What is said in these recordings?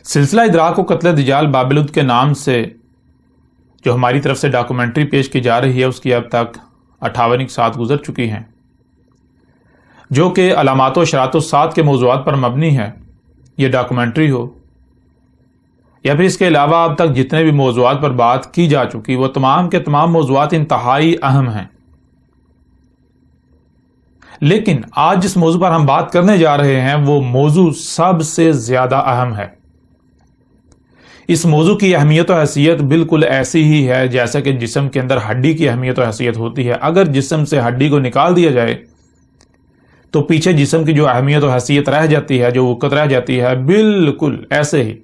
سلسلہ ادراک و قتل دجال بابلود کے نام سے جو ہماری طرف سے ڈاکومنٹری پیش کی جا رہی ہے اس کی اب تک 58 ساعت گزر چکی ہیں، جو کہ علامات و اشارات الساعت کے موضوعات پر مبنی ہے۔ یہ ڈاکومنٹری ہو یا پھر اس کے علاوہ اب تک جتنے بھی موضوعات پر بات کی جا چکی، وہ تمام کے تمام موضوعات انتہائی اہم ہیں، لیکن آج جس موضوع پر ہم بات کرنے جا رہے ہیں وہ موضوع سب سے زیادہ اہم ہے۔ اس موضوع کی اہمیت و حیثیت بالکل ایسی ہی ہے جیسا کہ جسم کے اندر ہڈی کی اہمیت و حیثیت ہوتی ہے۔ اگر جسم سے ہڈی کو نکال دیا جائے تو پیچھے جسم کی جو اہمیت و حیثیت رہ جاتی ہے، جو وقت رہ جاتی ہے، بالکل ایسے ہی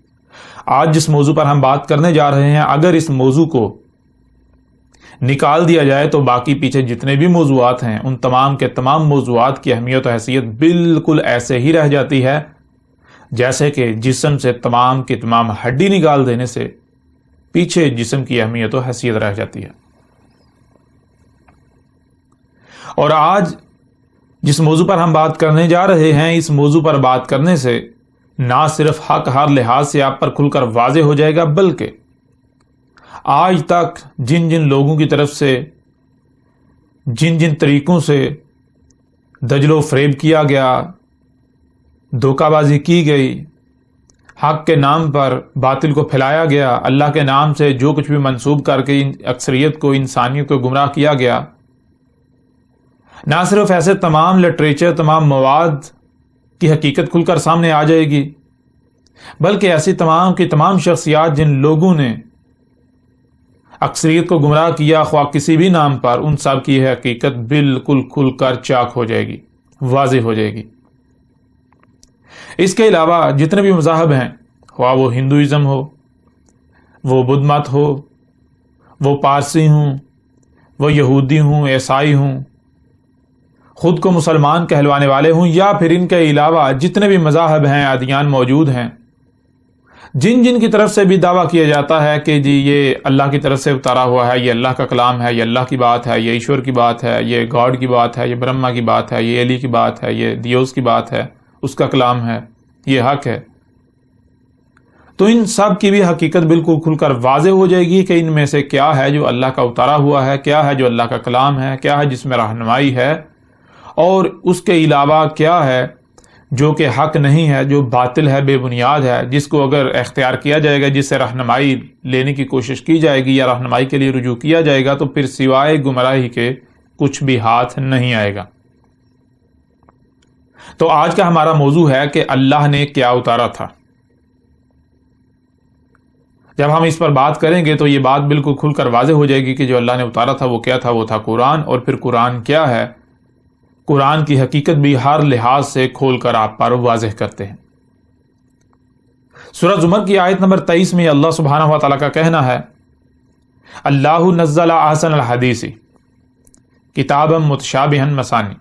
آج جس موضوع پر ہم بات کرنے جا رہے ہیں، اگر اس موضوع کو نکال دیا جائے تو باقی پیچھے جتنے بھی موضوعات ہیں ان تمام کے تمام موضوعات کی اہمیت و حیثیت بالکل ایسے ہی رہ جاتی ہے جیسے کہ جسم سے تمام کی تمام ہڈی نکال دینے سے پیچھے جسم کی اہمیت و حیثیت رہ جاتی ہے۔ اور آج جس موضوع پر ہم بات کرنے جا رہے ہیں، اس موضوع پر بات کرنے سے نہ صرف حق ہر لحاظ سے آپ پر کھل کر واضح ہو جائے گا، بلکہ آج تک جن جن لوگوں کی طرف سے جن جن طریقوں سے دجل و فریب کیا گیا، دھوکہ بازی کی گئی، حق کے نام پر باطل کو پھیلایا گیا، اللہ کے نام سے جو کچھ بھی منسوب کر کے اکثریت کو، انسانیت کو گمراہ کیا گیا، نہ صرف ایسے تمام لٹریچر، تمام مواد کی حقیقت کھل کر سامنے آ جائے گی، بلکہ ایسی تمام کی تمام شخصیات جن لوگوں نے اکثریت کو گمراہ کیا، خواہ کسی بھی نام پر، ان سب کی حقیقت بالکل کھل کر چاک ہو جائے گی، واضح ہو جائے گی۔ اس کے علاوہ جتنے بھی مذاہب ہیں، خواہ وہ ہندوازم ہو، وہ بدھ مت ہو، وہ پارسی ہوں، وہ یہودی ہوں، عیسائی ہوں، خود کو مسلمان کہلوانے والے ہوں، یا پھر ان کے علاوہ جتنے بھی مذاہب ہیں، ادیان موجود ہیں، جن جن کی طرف سے بھی دعویٰ کیا جاتا ہے کہ جی یہ اللہ کی طرف سے اتارا ہوا ہے، یہ اللہ کا کلام ہے، یہ اللہ کی بات ہے، یہ ایشور کی بات ہے، یہ گاڈ کی بات ہے، یہ برہما کی بات ہے، یہ علی کی بات ہے، یہ دیوس کی بات ہے، اس کا کلام ہے، یہ حق ہے، تو ان سب کی بھی حقیقت بالکل کھل کر واضح ہو جائے گی کہ ان میں سے کیا ہے جو اللہ کا اتارا ہوا ہے، کیا ہے جو اللہ کا کلام ہے، کیا ہے جس میں رہنمائی ہے، اور اس کے علاوہ کیا ہے جو کہ حق نہیں ہے، جو باطل ہے، بے بنیاد ہے، جس کو اگر اختیار کیا جائے گا، جس سے رہنمائی لینے کی کوشش کی جائے گی یا رہنمائی کے لیے رجوع کیا جائے گا، تو پھر سوائے گمراہی کے کچھ بھی ہاتھ نہیں آئے گا۔ تو آج کا ہمارا موضوع ہے کہ اللہ نے کیا اتارا تھا۔ جب ہم اس پر بات کریں گے تو یہ بات بالکل کھل کر واضح ہو جائے گی کہ جو اللہ نے اتارا تھا وہ کیا تھا، وہ تھا قرآن، اور پھر قرآن کیا ہے، قرآن کی حقیقت بھی ہر لحاظ سے کھول کر آپ پر واضح کرتے ہیں۔ سورہ زمر کی آیت نمبر 23 میں اللہ سبحانہ و تعالیٰ کا کہنا ہے، اللہ نزل احسن الحدیث کتابا متشابہا مثانی۔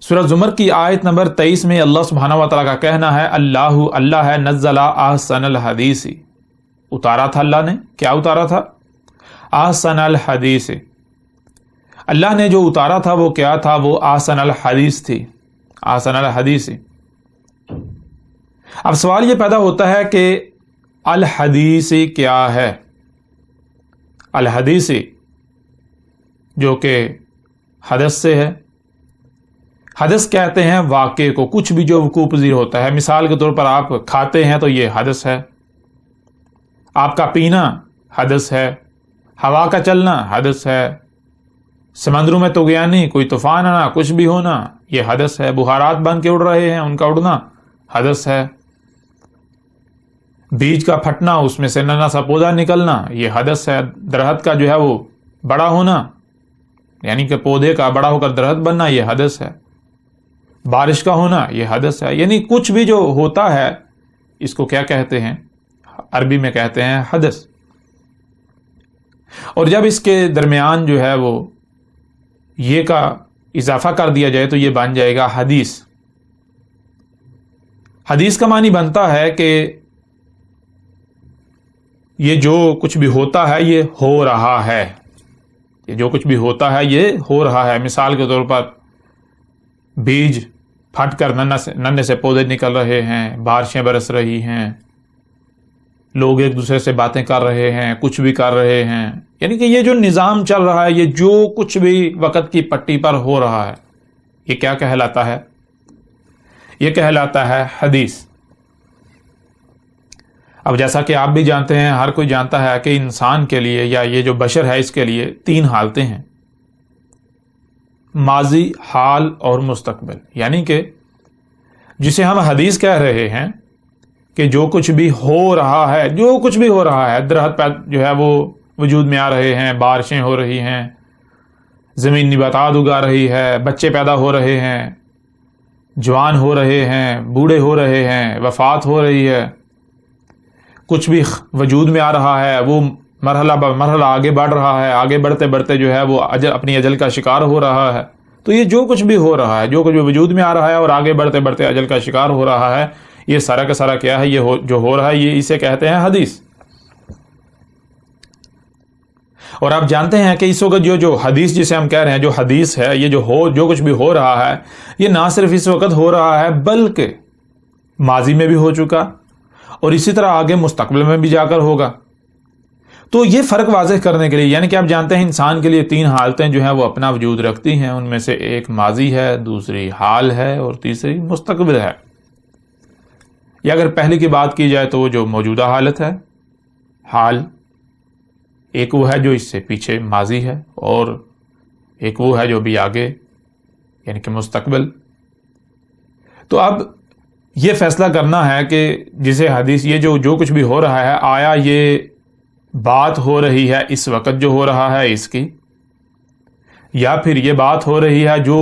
سورہ زمر کی آیت نمبر 23 میں اللہ سبحانہ و تعالیٰ کا کہنا ہے، اللہ ہے نزل احسن الحدیث، اتارا تھا اللہ نے، کیا اتارا تھا؟ احسن الحدیث، اللہ نے جو اتارا تھا وہ کیا تھا؟ وہ احسن الحدیث تھی، احسن الحدیث۔ اب سوال یہ پیدا ہوتا ہے کہ الحدیث کیا ہے؟ الحدیث جو کہ حدث سے ہے۔ حدث کہتے ہیں واقعے کو، کچھ بھی جو وقوع پذیر ہوتا ہے۔ مثال کے طور پر آپ کھاتے ہیں تو یہ حدث ہے، آپ کا پینا حدث ہے، ہوا کا چلنا حدث ہے، سمندروں میں طغیانی، کوئی طوفان آنا، کچھ بھی ہونا، یہ حدث ہے۔ بخارات بن کے اڑ رہے ہیں، ان کا اڑنا حدث ہے۔ بیج کا پھٹنا، اس میں سے ننا سا پودا نکلنا، یہ حدث ہے۔ درخت کا جو ہے وہ بڑا ہونا، یعنی کہ پودے کا بڑا ہو کر درخت بننا، یہ حدث ہے۔ بارش کا ہونا، یہ حدث ہے۔ یعنی کچھ بھی جو ہوتا ہے اس کو کیا کہتے ہیں؟ عربی میں کہتے ہیں حدث۔ اور جب اس کے درمیان جو ہے وہ یہ کا اضافہ کر دیا جائے تو یہ بن جائے گا حدیث۔ حدیث کا معنی بنتا ہے کہ یہ جو کچھ بھی ہوتا ہے یہ ہو رہا ہے، یہ جو کچھ بھی ہوتا ہے یہ ہو رہا ہے۔ مثال کے طور پر بیج پھٹ کر ننھے سے پودے نکل رہے ہیں، بارشیں برس رہی ہیں، لوگ ایک دوسرے سے باتیں کر رہے ہیں، کچھ بھی کر رہے ہیں، یعنی کہ یہ جو نظام چل رہا ہے، یہ جو کچھ بھی وقت کی پٹی پر ہو رہا ہے، یہ کیا کہلاتا ہے؟ یہ کہلاتا ہے حدیث۔ اب جیسا کہ آپ بھی جانتے ہیں، ہر کوئی جانتا ہے کہ انسان کے لیے یا یہ جو بشر ہے اس کے لیے 3 حالتیں ہیں، ماضی، حال اور مستقبل، یعنی کہ جسے ہم حدیث کہہ رہے ہیں کہ جو کچھ بھی ہو رہا ہے، جو کچھ بھی ہو رہا ہے، درخت جو ہے وہ وجود میں آ رہے ہیں، بارشیں ہو رہی ہیں، زمین نباتات اگا رہی ہے، بچے پیدا ہو رہے ہیں، جوان ہو رہے ہیں، بوڑھے ہو رہے ہیں، وفات ہو رہی ہے، کچھ بھی وجود میں آ رہا ہے، وہ مرحلہ مرحلہ آگے بڑھ رہا ہے، آگے بڑھتے بڑھتے جو ہے وہ اپنی اجل کا شکار ہو رہا ہے۔ تو یہ جو کچھ بھی ہو رہا ہے، جو کچھ بھی وجود میں آ رہا ہے اور آگے بڑھتے بڑھتے اجل کا شکار ہو رہا ہے، یہ سارا کا سارا کیا ہے؟ یہ جو ہو رہا ہے، یہ اسے کہتے ہیں حدیث۔ اور آپ جانتے ہیں کہ اس وقت جو حدیث جسے ہم کہہ رہے ہیں، جو حدیث ہے، یہ جو کچھ بھی ہو رہا ہے، یہ نہ صرف اس وقت ہو رہا ہے بلکہ ماضی میں بھی ہو چکا اور اسی طرح آگے مستقبل میں بھی جا کر ہوگا۔ تو یہ فرق واضح کرنے کے لیے، یعنی کہ آپ جانتے ہیں انسان کے لیے 3 حالتیں جو ہیں وہ اپنا وجود رکھتی ہیں، ان میں سے ایک ماضی ہے، دوسری حال ہے اور تیسری مستقبل ہے۔ یا اگر پہلی کی بات کی جائے تو وہ جو موجودہ حالت ہے، حال، ایک وہ ہے جو اس سے پیچھے ماضی ہے، اور ایک وہ ہے جو بھی آگے یعنی کہ مستقبل۔ تو اب یہ فیصلہ کرنا ہے کہ جسے حدیث، یہ جو کچھ بھی ہو رہا ہے، آیا یہ بات ہو رہی ہے اس وقت جو ہو رہا ہے اس کی، یا پھر یہ بات ہو رہی ہے جو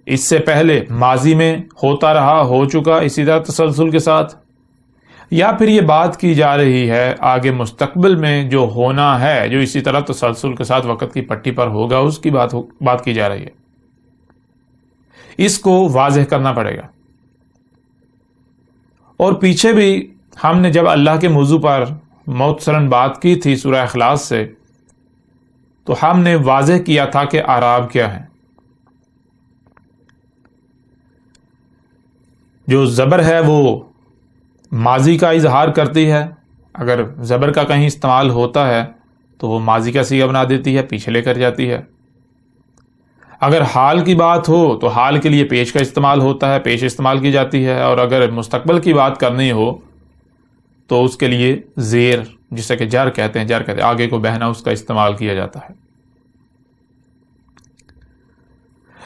اس سے پہلے ماضی میں ہوتا رہا، ہو چکا اسی طرح تسلسل کے ساتھ، یا پھر یہ بات کی جا رہی ہے آگے مستقبل میں جو ہونا ہے، جو اسی طرح تسلسل کے ساتھ وقت کی پٹی پر ہوگا، اس کی بات کی جا رہی ہے۔ اس کو واضح کرنا پڑے گا۔ اور پیچھے بھی ہم نے جب اللہ کے موضوع پر مختصراً بات کی تھی سورہ اخلاص سے، تو ہم نے واضح کیا تھا کہ اعراب کیا ہے۔ جو زبر ہے وہ ماضی کا اظہار کرتی ہے، اگر زبر کا کہیں استعمال ہوتا ہے تو وہ ماضی کا صیغہ بنا دیتی ہے، پیچھے لے کر جاتی ہے۔ اگر حال کی بات ہو تو حال کے لیے پیش کا استعمال ہوتا ہے، پیش استعمال کی جاتی ہے، اور اگر مستقبل کی بات کرنی ہو تو اس کے لیے زیر، جسے کہ جر کہتے ہیں، آگے کو بہنا، اس کا استعمال کیا جاتا ہے۔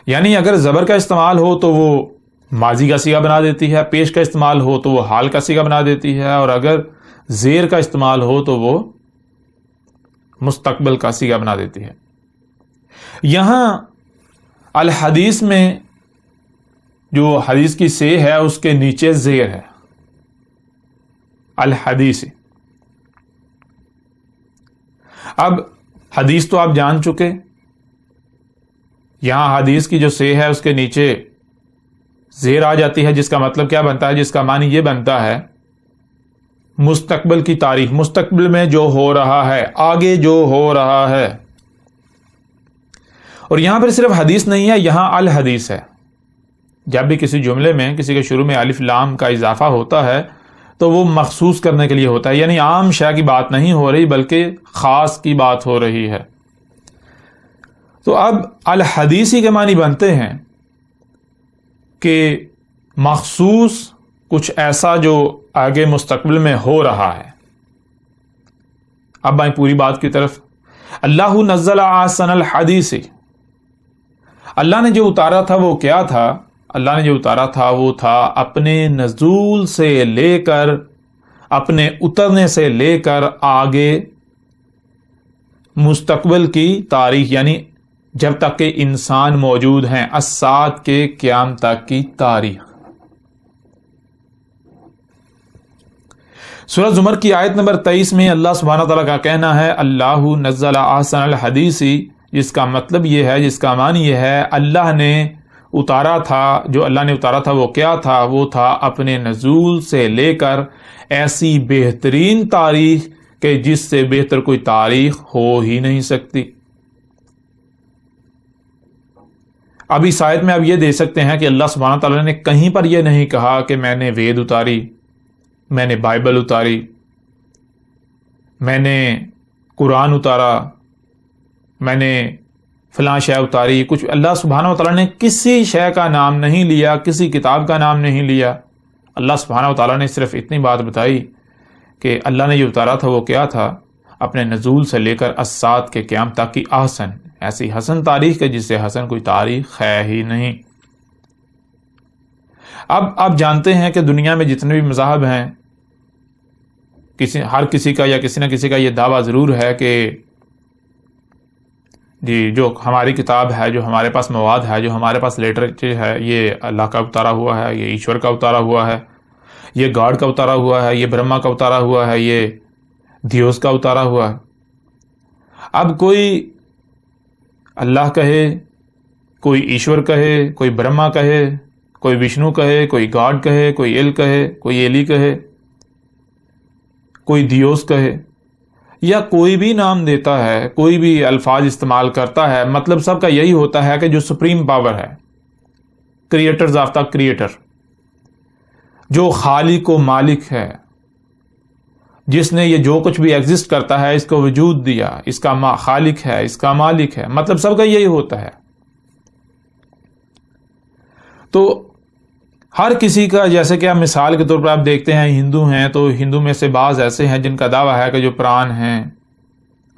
یعنی اگر زبر کا استعمال ہو تو وہ ماضی کا صیغہ بنا دیتی ہے، پیش کا استعمال ہو تو وہ حال کا صیغہ بنا دیتی ہے، اور اگر زیر کا استعمال ہو تو وہ مستقبل کا صیغہ بنا دیتی ہے۔ یہاں الحدیث میں جو حدیث کی سے ہے اس کے نیچے زیر ہے، الحدیث۔ اب حدیث تو آپ جان چکے، یہاں حدیث کی جو سے ہے اس کے نیچے زیر آ جاتی ہے، جس کا مطلب کیا بنتا ہے؟ جس کا معنی یہ بنتا ہے مستقبل کی تاریخ، مستقبل میں جو ہو رہا ہے، آگے جو ہو رہا ہے۔ اور یہاں پر صرف حدیث نہیں ہے، یہاں الحدیث ہے۔ جب بھی کسی جملے میں کسی کے شروع میں الف لام کا اضافہ ہوتا ہے تو وہ مخصوص کرنے کے لیے ہوتا ہے، یعنی عام شے کی بات نہیں ہو رہی بلکہ خاص کی بات ہو رہی ہے۔ تو اب الحدیثی کے معنی بنتے ہیں کہ مخصوص کچھ ایسا جو آگے مستقبل میں ہو رہا ہے۔ اب آئیں پوری بات کی طرف۔ اللہ نزل احسن الحدیث، اللہ نے جو اتارا تھا وہ کیا تھا؟ اللہ نے جو اتارا تھا وہ تھا اپنے نزول سے لے کر، اپنے اترنے سے لے کر آگے مستقبل کی تاریخ، یعنی جب تک کہ انسان موجود ہیں، الساعۃ کے قیام تک کی تاریخ۔ سورہ زمر کی آیت نمبر 23 میں اللہ سبحانہ تعالیٰ کا کہنا ہے اللہ نزل احسن الحدیث، جس کا مطلب یہ ہے، جس کا معنی یہ ہے اللہ نے اتارا تھا، جو اللہ نے اتارا تھا وہ کیا تھا؟ وہ تھا اپنے نزول سے لے کر ایسی بہترین تاریخ کہ جس سے بہتر کوئی تاریخ ہو ہی نہیں سکتی۔ اب اس آیت میں آپ یہ دیکھ سکتے ہیں کہ اللہ سبحانہ تعالیٰ نے کہیں پر یہ نہیں کہا کہ میں نے وید اتاری، میں نے بائبل اتاری، میں نے قرآن اتارا، میں نے فلاں شے اتاری. کچھ اللہ سبحانہ تعالیٰ نے کسی شے کا نام نہیں لیا، کسی کتاب کا نام نہیں لیا. اللہ سبحانہ تعالیٰ نے صرف اتنی بات بتائی کہ اللہ نے جو اتارا تھا وہ کیا تھا، اپنے نزول سے لے کر الساعۃ کے قیام تک کی احسن، ایسی حسن تاریخ ہے جس سے حسن کوئی تاریخ ہے ہی نہیں. اب آپ جانتے ہیں کہ دنیا میں جتنے بھی مذاہب ہیں، ہر کسی کا یا کسی نہ کسی کا یہ دعویٰ ضرور ہے کہ جی جو ہماری کتاب ہے، جو ہمارے پاس مواد ہے، جو ہمارے پاس لٹریچر ہے، یہ اللہ کا اتارا ہوا ہے، یہ ایشور کا اتارا ہوا ہے، یہ گاڈ کا اتارا ہوا ہے، یہ برہما کا اتارا ہوا ہے، یہ دیوس کا اتارا ہوا ہے. اب کوئی اللہ کہے، کوئی ایشور کہے، کوئی برہما کہے، کوئی وشنو کہے، کوئی گاڈ کہے، کوئی ایل کہے، کوئی ایلی کہے، کوئی دیوس کہے، یا کوئی بھی نام دیتا ہے، کوئی بھی الفاظ استعمال کرتا ہے، مطلب سب کا یہی ہوتا ہے کہ جو سپریم پاور ہے، کریٹرز آف دا کریٹر، جو خالق و مالک ہے، جس نے یہ جو کچھ بھی ایگزسٹ کرتا ہے اس کو وجود دیا، اس کا خالق ہے، اس کا مالک ہے، مطلب سب کا یہی ہوتا ہے. تو ہر کسی کا، جیسے کہ آپ مثال کے طور پر آپ دیکھتے ہیں ہندو ہیں تو ہندو میں سے بعض ایسے ہیں جن کا دعویٰ ہے کہ جو پران ہیں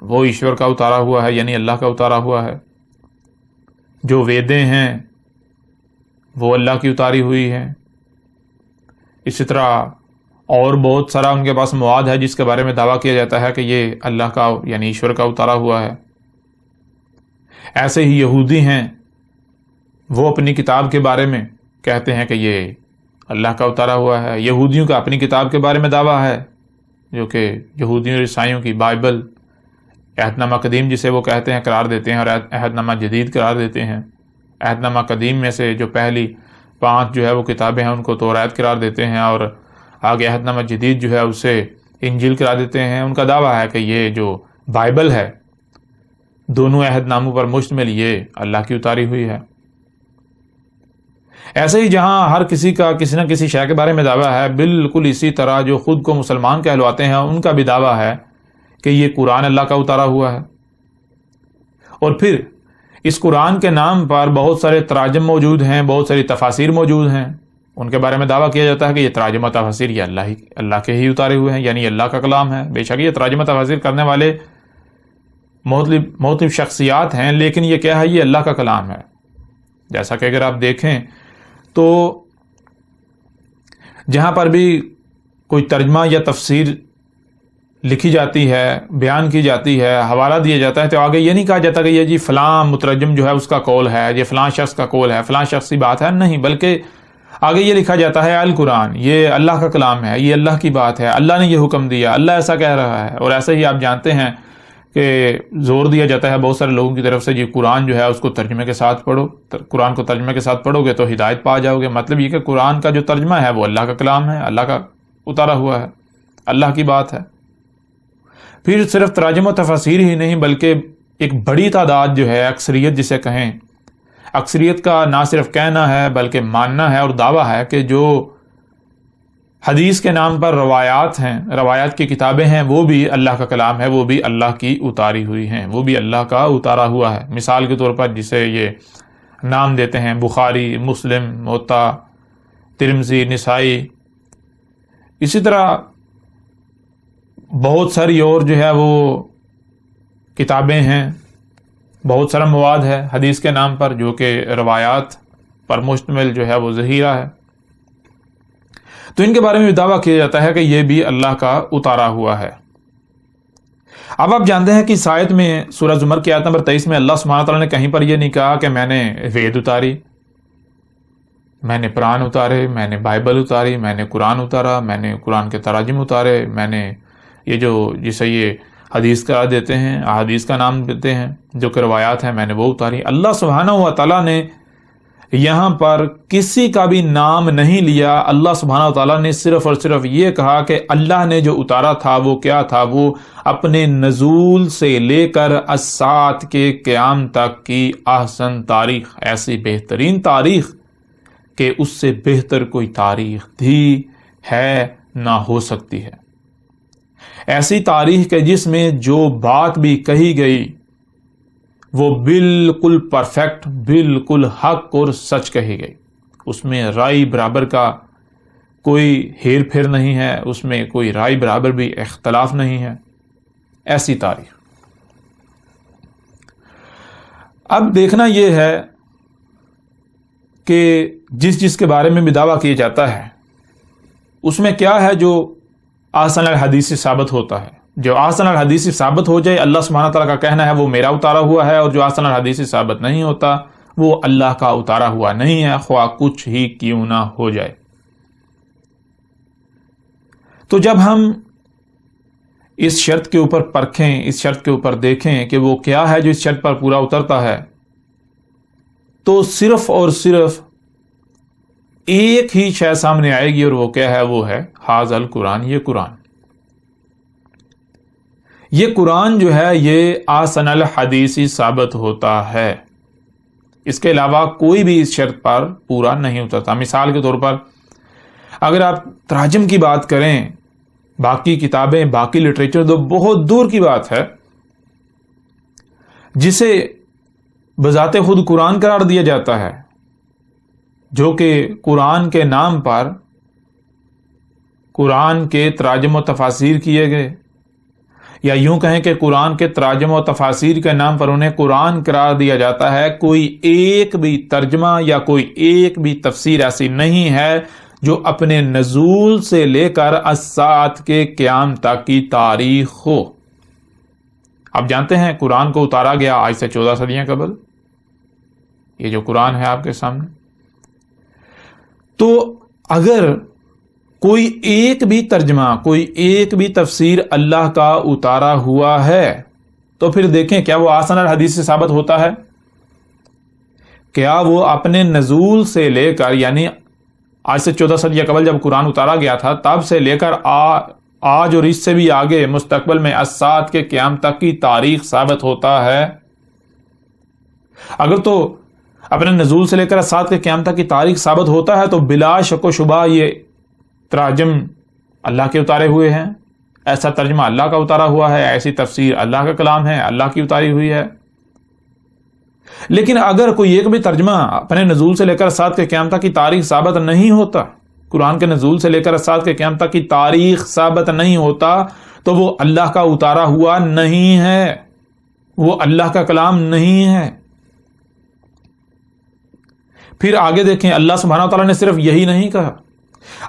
وہ ایشور کا اتارا ہوا ہے، یعنی اللہ کا اتارا ہوا ہے. جو ویدیں ہیں وہ اللہ کی اتاری ہوئی ہیں. اسی طرح اور بہت سارا ان کے پاس مواد ہے جس کے بارے میں دعویٰ کیا جاتا ہے کہ یہ اللہ کا یعنی ایشور کا اتارا ہوا ہے. ایسے ہی یہودی ہیں، وہ اپنی کتاب کے بارے میں کہتے ہیں کہ یہ اللہ کا اتارا ہوا ہے. یہودیوں کا اپنی کتاب کے بارے میں دعویٰ ہے جو کہ یہودیوں اور عیسائیوں کی بائبل، عہد نامہ قدیم جسے وہ کہتے ہیں، قرار دیتے ہیں، اور عہد نامہ جدید قرار دیتے ہیں. عہد نامہ قدیم میں سے جو پہلی 5 جو ہے وہ کتابیں ہیں ان کو توراۃ قرار دیتے ہیں، اور آگے عہد نامہ جدید جو ہے اسے انجیل قرار دیتے ہیں. ان کا دعویٰ ہے کہ یہ جو بائبل ہے دونوں عہد ناموں پر مشتمل، یہ اللہ کی اتاری ہوئی ہے. ایسے ہی جہاں ہر کسی کا کسی نہ کسی شے کے بارے میں دعویٰ ہے، بالکل اسی طرح جو خود کو مسلمان کہلواتے ہیں ان کا بھی دعویٰ ہے کہ یہ قرآن اللہ کا اتارا ہوا ہے. اور پھر اس قرآن کے نام پر بہت سارے تراجم موجود ہیں، بہت ساری تفاسیر موجود ہیں. ان کے بارے میں دعویٰ کیا جاتا ہے کہ یہ تراجم و تفاسیر یہ اللہ کے ہی اتارے ہوئے ہیں، یعنی اللہ کا کلام ہے. بے شک یہ تراجم و تفاسیر کرنے والے مختلف شخصیات ہیں، لیکن یہ کیا ہے؟ یہ اللہ کا کلام ہے. جیسا کہ اگر آپ دیکھیں تو جہاں پر بھی کوئی ترجمہ یا تفسیر لکھی جاتی ہے، بیان کی جاتی ہے، حوالہ دیا جاتا ہے، تو آگے یہ نہیں کہا جاتا کہ یہ جی فلاں مترجم جو ہے اس کا قول ہے، یہ فلاں شخص کا قول ہے، فلاں شخص کی بات ہے. نہیں، بلکہ آگے یہ لکھا جاتا ہے القرآن، یہ اللہ کا کلام ہے، یہ اللہ کی بات ہے، اللہ نے یہ حکم دیا، اللہ ایسا کہہ رہا ہے. اور ایسے ہی آپ جانتے ہیں کہ زور دیا جاتا ہے بہت سارے لوگوں کی طرف سے، جی قرآن جو ہے اس کو ترجمے کے ساتھ پڑھو، قرآن کو ترجمے کے ساتھ پڑھو گے تو ہدایت پا جاؤ گے. مطلب یہ کہ قرآن کا جو ترجمہ ہے وہ اللہ کا کلام ہے، اللہ کا اتارا ہوا ہے، اللہ کی بات ہے. پھر صرف تراجم و تفاسیر ہی نہیں، بلکہ ایک بڑی تعداد جو ہے، اکثریت جسے کہیں، اکثریت کا نہ صرف کہنا ہے بلکہ ماننا ہے اور دعویٰ ہے کہ جو حدیث کے نام پر روایات ہیں، روایات کی کتابیں ہیں، وہ بھی اللہ کا کلام ہے، وہ بھی اللہ کی اتاری ہوئی ہیں، وہ بھی اللہ کا اتارا ہوا ہے. مثال کے طور پر جسے یہ نام دیتے ہیں بخاری، مسلم، موطا، ترمذی، نسائی. اسی طرح بہت ساری اور جو ہے وہ کتابیں ہیں، بہت سارا مواد ہے حدیث کے نام پر جو کہ روایات پر مشتمل جو ہے وہ ذخیرہ ہے. تو ان کے بارے میں دعویٰ کیا جاتا ہے کہ یہ بھی اللہ کا اتارا ہوا ہے. اب آپ جانتے ہیں کہ اس آیت میں سورہ زمر کی آیت نمبر 23 میں اللہ سبحانہ تعالیٰ نے کہیں پر یہ نہیں کہا کہ میں نے وید اتاری، میں نے پران اتارے، میں نے بائبل اتاری، میں نے قرآن اتارا، میں نے قرآن کے تراجم اتارے، میں نے یہ جو جسے یہ حدیث قرار دیتے ہیں، احادیث کا نام دیتے ہیں، جو کہ روایات ہیں، میں نے وہ اتاری. اللہ سبحانہ و تعالیٰ نے یہاں پر کسی کا بھی نام نہیں لیا. اللہ سبحانہ و تعالیٰ نے صرف اور صرف یہ کہا کہ اللہ نے جو اتارا تھا وہ کیا تھا؟ وہ اپنے نزول سے لے کر الساعۃ کے قیام تک کی احسن تاریخ، ایسی بہترین تاریخ کہ اس سے بہتر کوئی تاریخ تھی، ہے، نہ ہو سکتی ہے. ایسی تاریخ کہ جس میں جو بات بھی کہی گئی وہ بالکل پرفیکٹ، بالکل حق اور سچ کہی گئی. اس میں رائے برابر کا کوئی ہیر پھیر نہیں ہے، اس میں کوئی رائے برابر بھی اختلاف نہیں ہے. ایسی تاریخ. اب دیکھنا یہ ہے کہ جس کے بارے میں بھی دعویٰ کیا جاتا ہے اس میں کیا ہے جو احسن الحدیث سے ثابت ہوتا ہے. جو احسن الحدیث سے ثابت ہو جائے، اللہ سبحانہ تعالیٰ کا کہنا ہے وہ میرا اتارا ہوا ہے، اور جو احسن الحدیث سے ثابت نہیں ہوتا وہ اللہ کا اتارا ہوا نہیں ہے، خواہ کچھ ہی کیوں نہ ہو جائے. تو جب ہم اس شرط کے اوپر پرکھیں، اس شرط کے اوپر دیکھیں کہ وہ کیا ہے جو اس شرط پر پورا اترتا ہے، تو صرف اور صرف ایک ہی شے سامنے آئے گی، اور وہ کیا ہے؟ وہ ہے ھذا القرآن. یہ قرآن، یہ قرآن جو ہے یہ احسن الحدیث ثابت ہوتا ہے. اس کے علاوہ کوئی بھی اس شرط پر پورا نہیں اترتا. مثال کے طور پر اگر آپ تراجم کی بات کریں، باقی کتابیں، باقی لٹریچر تو بہت دور کی بات ہے، جسے بذات خود قرآن قرار دیا جاتا ہے، جو کہ قرآن کے نام پر قرآن کے تراجم و تفاسیر کیے گئے، یا یوں کہیں کہ قرآن کے تراجم و تفاسیر کے نام پر انہیں قرآن قرار دیا جاتا ہے. کوئی ایک بھی ترجمہ یا کوئی ایک بھی تفسیر ایسی نہیں ہے جو اپنے نزول سے لے کر الساعۃ کے قیام تک کی تاریخ ہو. آپ جانتے ہیں قرآن کو اتارا گیا آج سے 14 صدیاں قبل. یہ جو قرآن ہے آپ کے سامنے، تو اگر کوئی ایک بھی ترجمہ، کوئی ایک بھی تفسیر اللہ کا اتارا ہوا ہے، تو پھر دیکھیں کیا وہ احسن الحدیث سے ثابت ہوتا ہے؟ کیا وہ اپنے نزول سے لے کر، یعنی آج سے 14 صدیاں قبل جب قرآن اتارا گیا تھا تب سے لے کر آج اور اس سے بھی آگے مستقبل میں الساعۃ کے قیام تک کی تاریخ ثابت ہوتا ہے؟ اگر تو اپنے نزول سے لے کر الساعۃ کے قیام تک کی تاریخ ثابت ہوتا ہے تو بلا شک و شبہ یہ تراجم اللہ کے اتارے ہوئے ہیں، ایسا ترجمہ اللہ کا اتارا ہوا ہے، ایسی تفسیر اللہ کا کلام ہے، اللہ کی اتاری ہوئی ہے. لیکن اگر کوئی ایک بھی ترجمہ اپنے نزول سے لے کر الساعۃ کے قیام تک کی تاریخ ثابت نہیں ہوتا، قرآن کے نزول سے لے کر الساعۃ کے قیام تک کی تاریخ ثابت نہیں ہوتا، تو وہ اللہ کا اتارا ہوا نہیں ہے، وہ اللہ کا کلام نہیں ہے. پھر آگے دیکھیں، اللہ سبحانہ تعالیٰ نے صرف یہی نہیں کہا،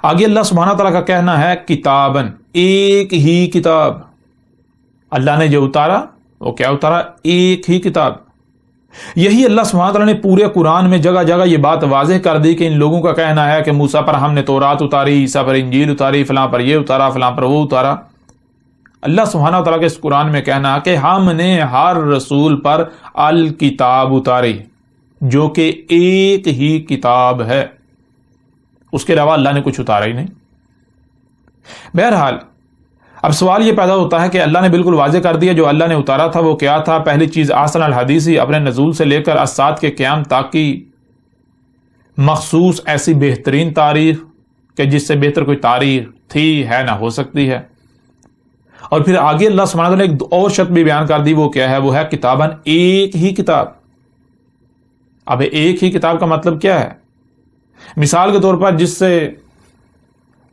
آگے اللہ سبحانہ تعالیٰ کا کہنا ہے کتابن، ایک ہی کتاب. اللہ نے جو اتارا وہ کیا اتارا؟ ایک ہی کتاب. یہی اللہ سبحانہ تعالیٰ نے پورے قرآن میں جگہ جگہ یہ بات واضح کر دی کہ ان لوگوں کا کہنا ہے کہ موسیٰ پر ہم نے تورات اتاری، عیسیٰ پر انجیل اتاری، فلاں پر یہ اتارا، فلاں پر وہ اتارا. اللہ سبحانہ تعالیٰ کے اس قرآن میں کہنا کہ ہم نے ہر رسول پر الکتاب اتاری، جو کہ ایک ہی کتاب ہے، اس کے علاوہ اللہ نے کچھ اتارا ہی نہیں. بہرحال اب سوال یہ پیدا ہوتا ہے کہ اللہ نے بالکل واضح کر دیا جو اللہ نے اتارا تھا وہ کیا تھا. پہلی چیز احسن الحدیث، اپنے نزول سے لے کر الساعۃ کے قیام تک کی مخصوص ایسی بہترین تاریخ کہ جس سے بہتر کوئی تاریخ تھی، ہے، نہ ہو سکتی ہے. اور پھر آگے اللہ سبحانہ تعالیٰ نے ایک اور شرط بھی بیان کر دی، وہ کیا ہے؟ وہ ہے کتاباً، ایک ہی کتاب. اب ایک ہی کتاب کا مطلب کیا ہے؟ مثال کے طور پر جس سے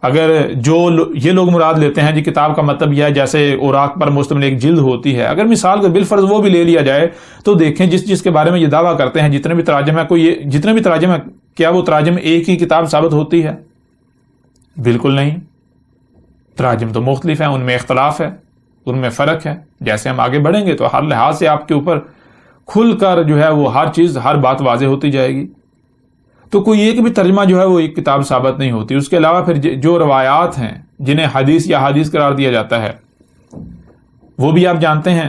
اگر یہ لوگ مراد لیتے ہیں جی کتاب کا مطلب یہ ہے جیسے اوراق پر مشتمل ایک جلد ہوتی ہے، اگر مثال کے بالفرض وہ بھی لے لیا جائے تو دیکھیں جس کے بارے میں یہ دعویٰ کرتے ہیں جتنے بھی تراجم ہے، کیا وہ تراجم ایک ہی کتاب ثابت ہوتی ہے؟ بالکل نہیں. تراجم تو مختلف ہیں، ان میں اختلاف ہے، ان میں فرق ہے. جیسے ہم آگے بڑھیں گے تو ہر لحاظ سے آپ کے اوپر کھل کر جو ہے وہ ہر چیز، ہر بات واضح ہوتی جائے گی. تو کوئی ایک بھی ترجمہ جو ہے وہ ایک کتاب ثابت نہیں ہوتی. اس کے علاوہ پھر جو روایات ہیں جنہیں حدیث یا حدیث قرار دیا جاتا ہے وہ بھی آپ جانتے ہیں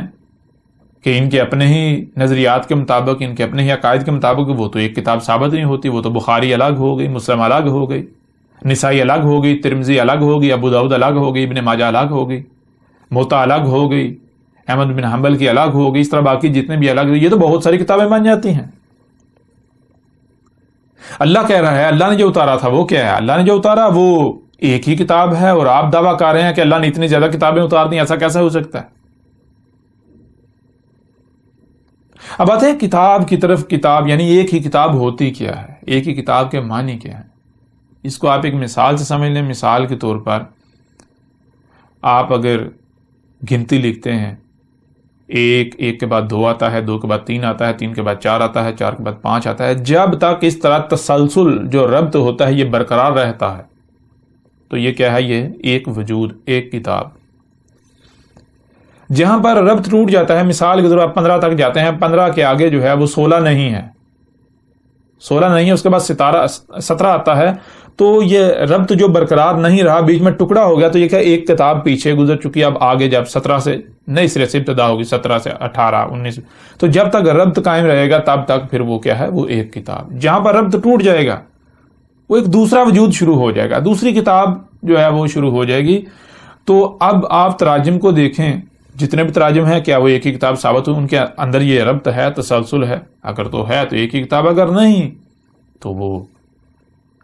کہ ان کے اپنے ہی نظریات کے مطابق، ان کے اپنے ہی عقائد کے مطابق وہ تو ایک کتاب ثابت نہیں ہوتی، وہ تو بخاری الگ ہو گئی، مسلم الگ ہو گئی، نسائی الگ ہو گئی، ترمذی الگ ہو گئی، ابو داؤد الگ ہو گئی، ابن ماجہ الگ ہو گئی، موطا الگ ہو گئی، احمد بن حنبل کی الگ ہو گئی، اس طرح باقی جتنے بھی الگ، یہ تو بہت ساری کتابیں بن جاتی ہیں۔ اللہ کہہ رہا ہے اللہ نے جو اتارا تھا وہ کیا ہے؟ اللہ نے جو اتارا وہ ایک ہی کتاب ہے، اور آپ دعویٰ کر رہے ہیں کہ اللہ نے اتنی زیادہ کتابیں اتار دیں، ایسا کیسا ہو سکتا ہے؟ اب آتے ہیں کتاب کی طرف۔ کتاب یعنی ایک ہی کتاب ہوتی کیا ہے؟ ایک ہی کتاب کے معنی کیا ہے؟ اس کو آپ ایک مثال سے سمجھ لیں۔ مثال کے طور پر آپ اگر گنتی لکھتے ہیں، ایک کے بعد 2 آتا ہے، 2 کے بعد 3 آتا ہے، 3 کے بعد 4 آتا ہے، 4 کے بعد 5 آتا ہے، جب تک اس طرح تسلسل جو ربط ہوتا ہے یہ برقرار رہتا ہے تو یہ کیا ہے؟ یہ ایک وجود، ایک کتاب۔ جہاں پر ربط ٹوٹ جاتا ہے، مثال کے طور پر آپ 15 تک جاتے ہیں، 15 کے آگے جو ہے وہ 16 نہیں ہے، 16 نہیں ہے، اس کے بعد 17 آتا ہے، تو یہ ربط جو برقرار نہیں رہا، بیچ میں ٹکڑا ہو گیا، تو یہ کہ ایک کتاب پیچھے گزر چکی، اب آگے جب 17 سے نئے سرے سے ابتدا ہوگی، 17 سے 18 19، تو جب تک ربط قائم رہے گا تب تک پھر وہ کیا ہے؟ وہ ایک کتاب۔ جہاں پر ربط ٹوٹ جائے گا وہ ایک دوسرا وجود شروع ہو جائے گا، دوسری کتاب جو ہے وہ شروع ہو جائے گی۔ تو اب آپ تراجم کو دیکھیں، جتنے بھی تراجم ہیں، کیا وہ ایک ہی کتاب ثابت ہو؟ ان کے اندر یہ ربط ہے، تسلسل ہے؟ اگر تو ہے تو ایک ہی کتاب، اگر نہیں تو وہ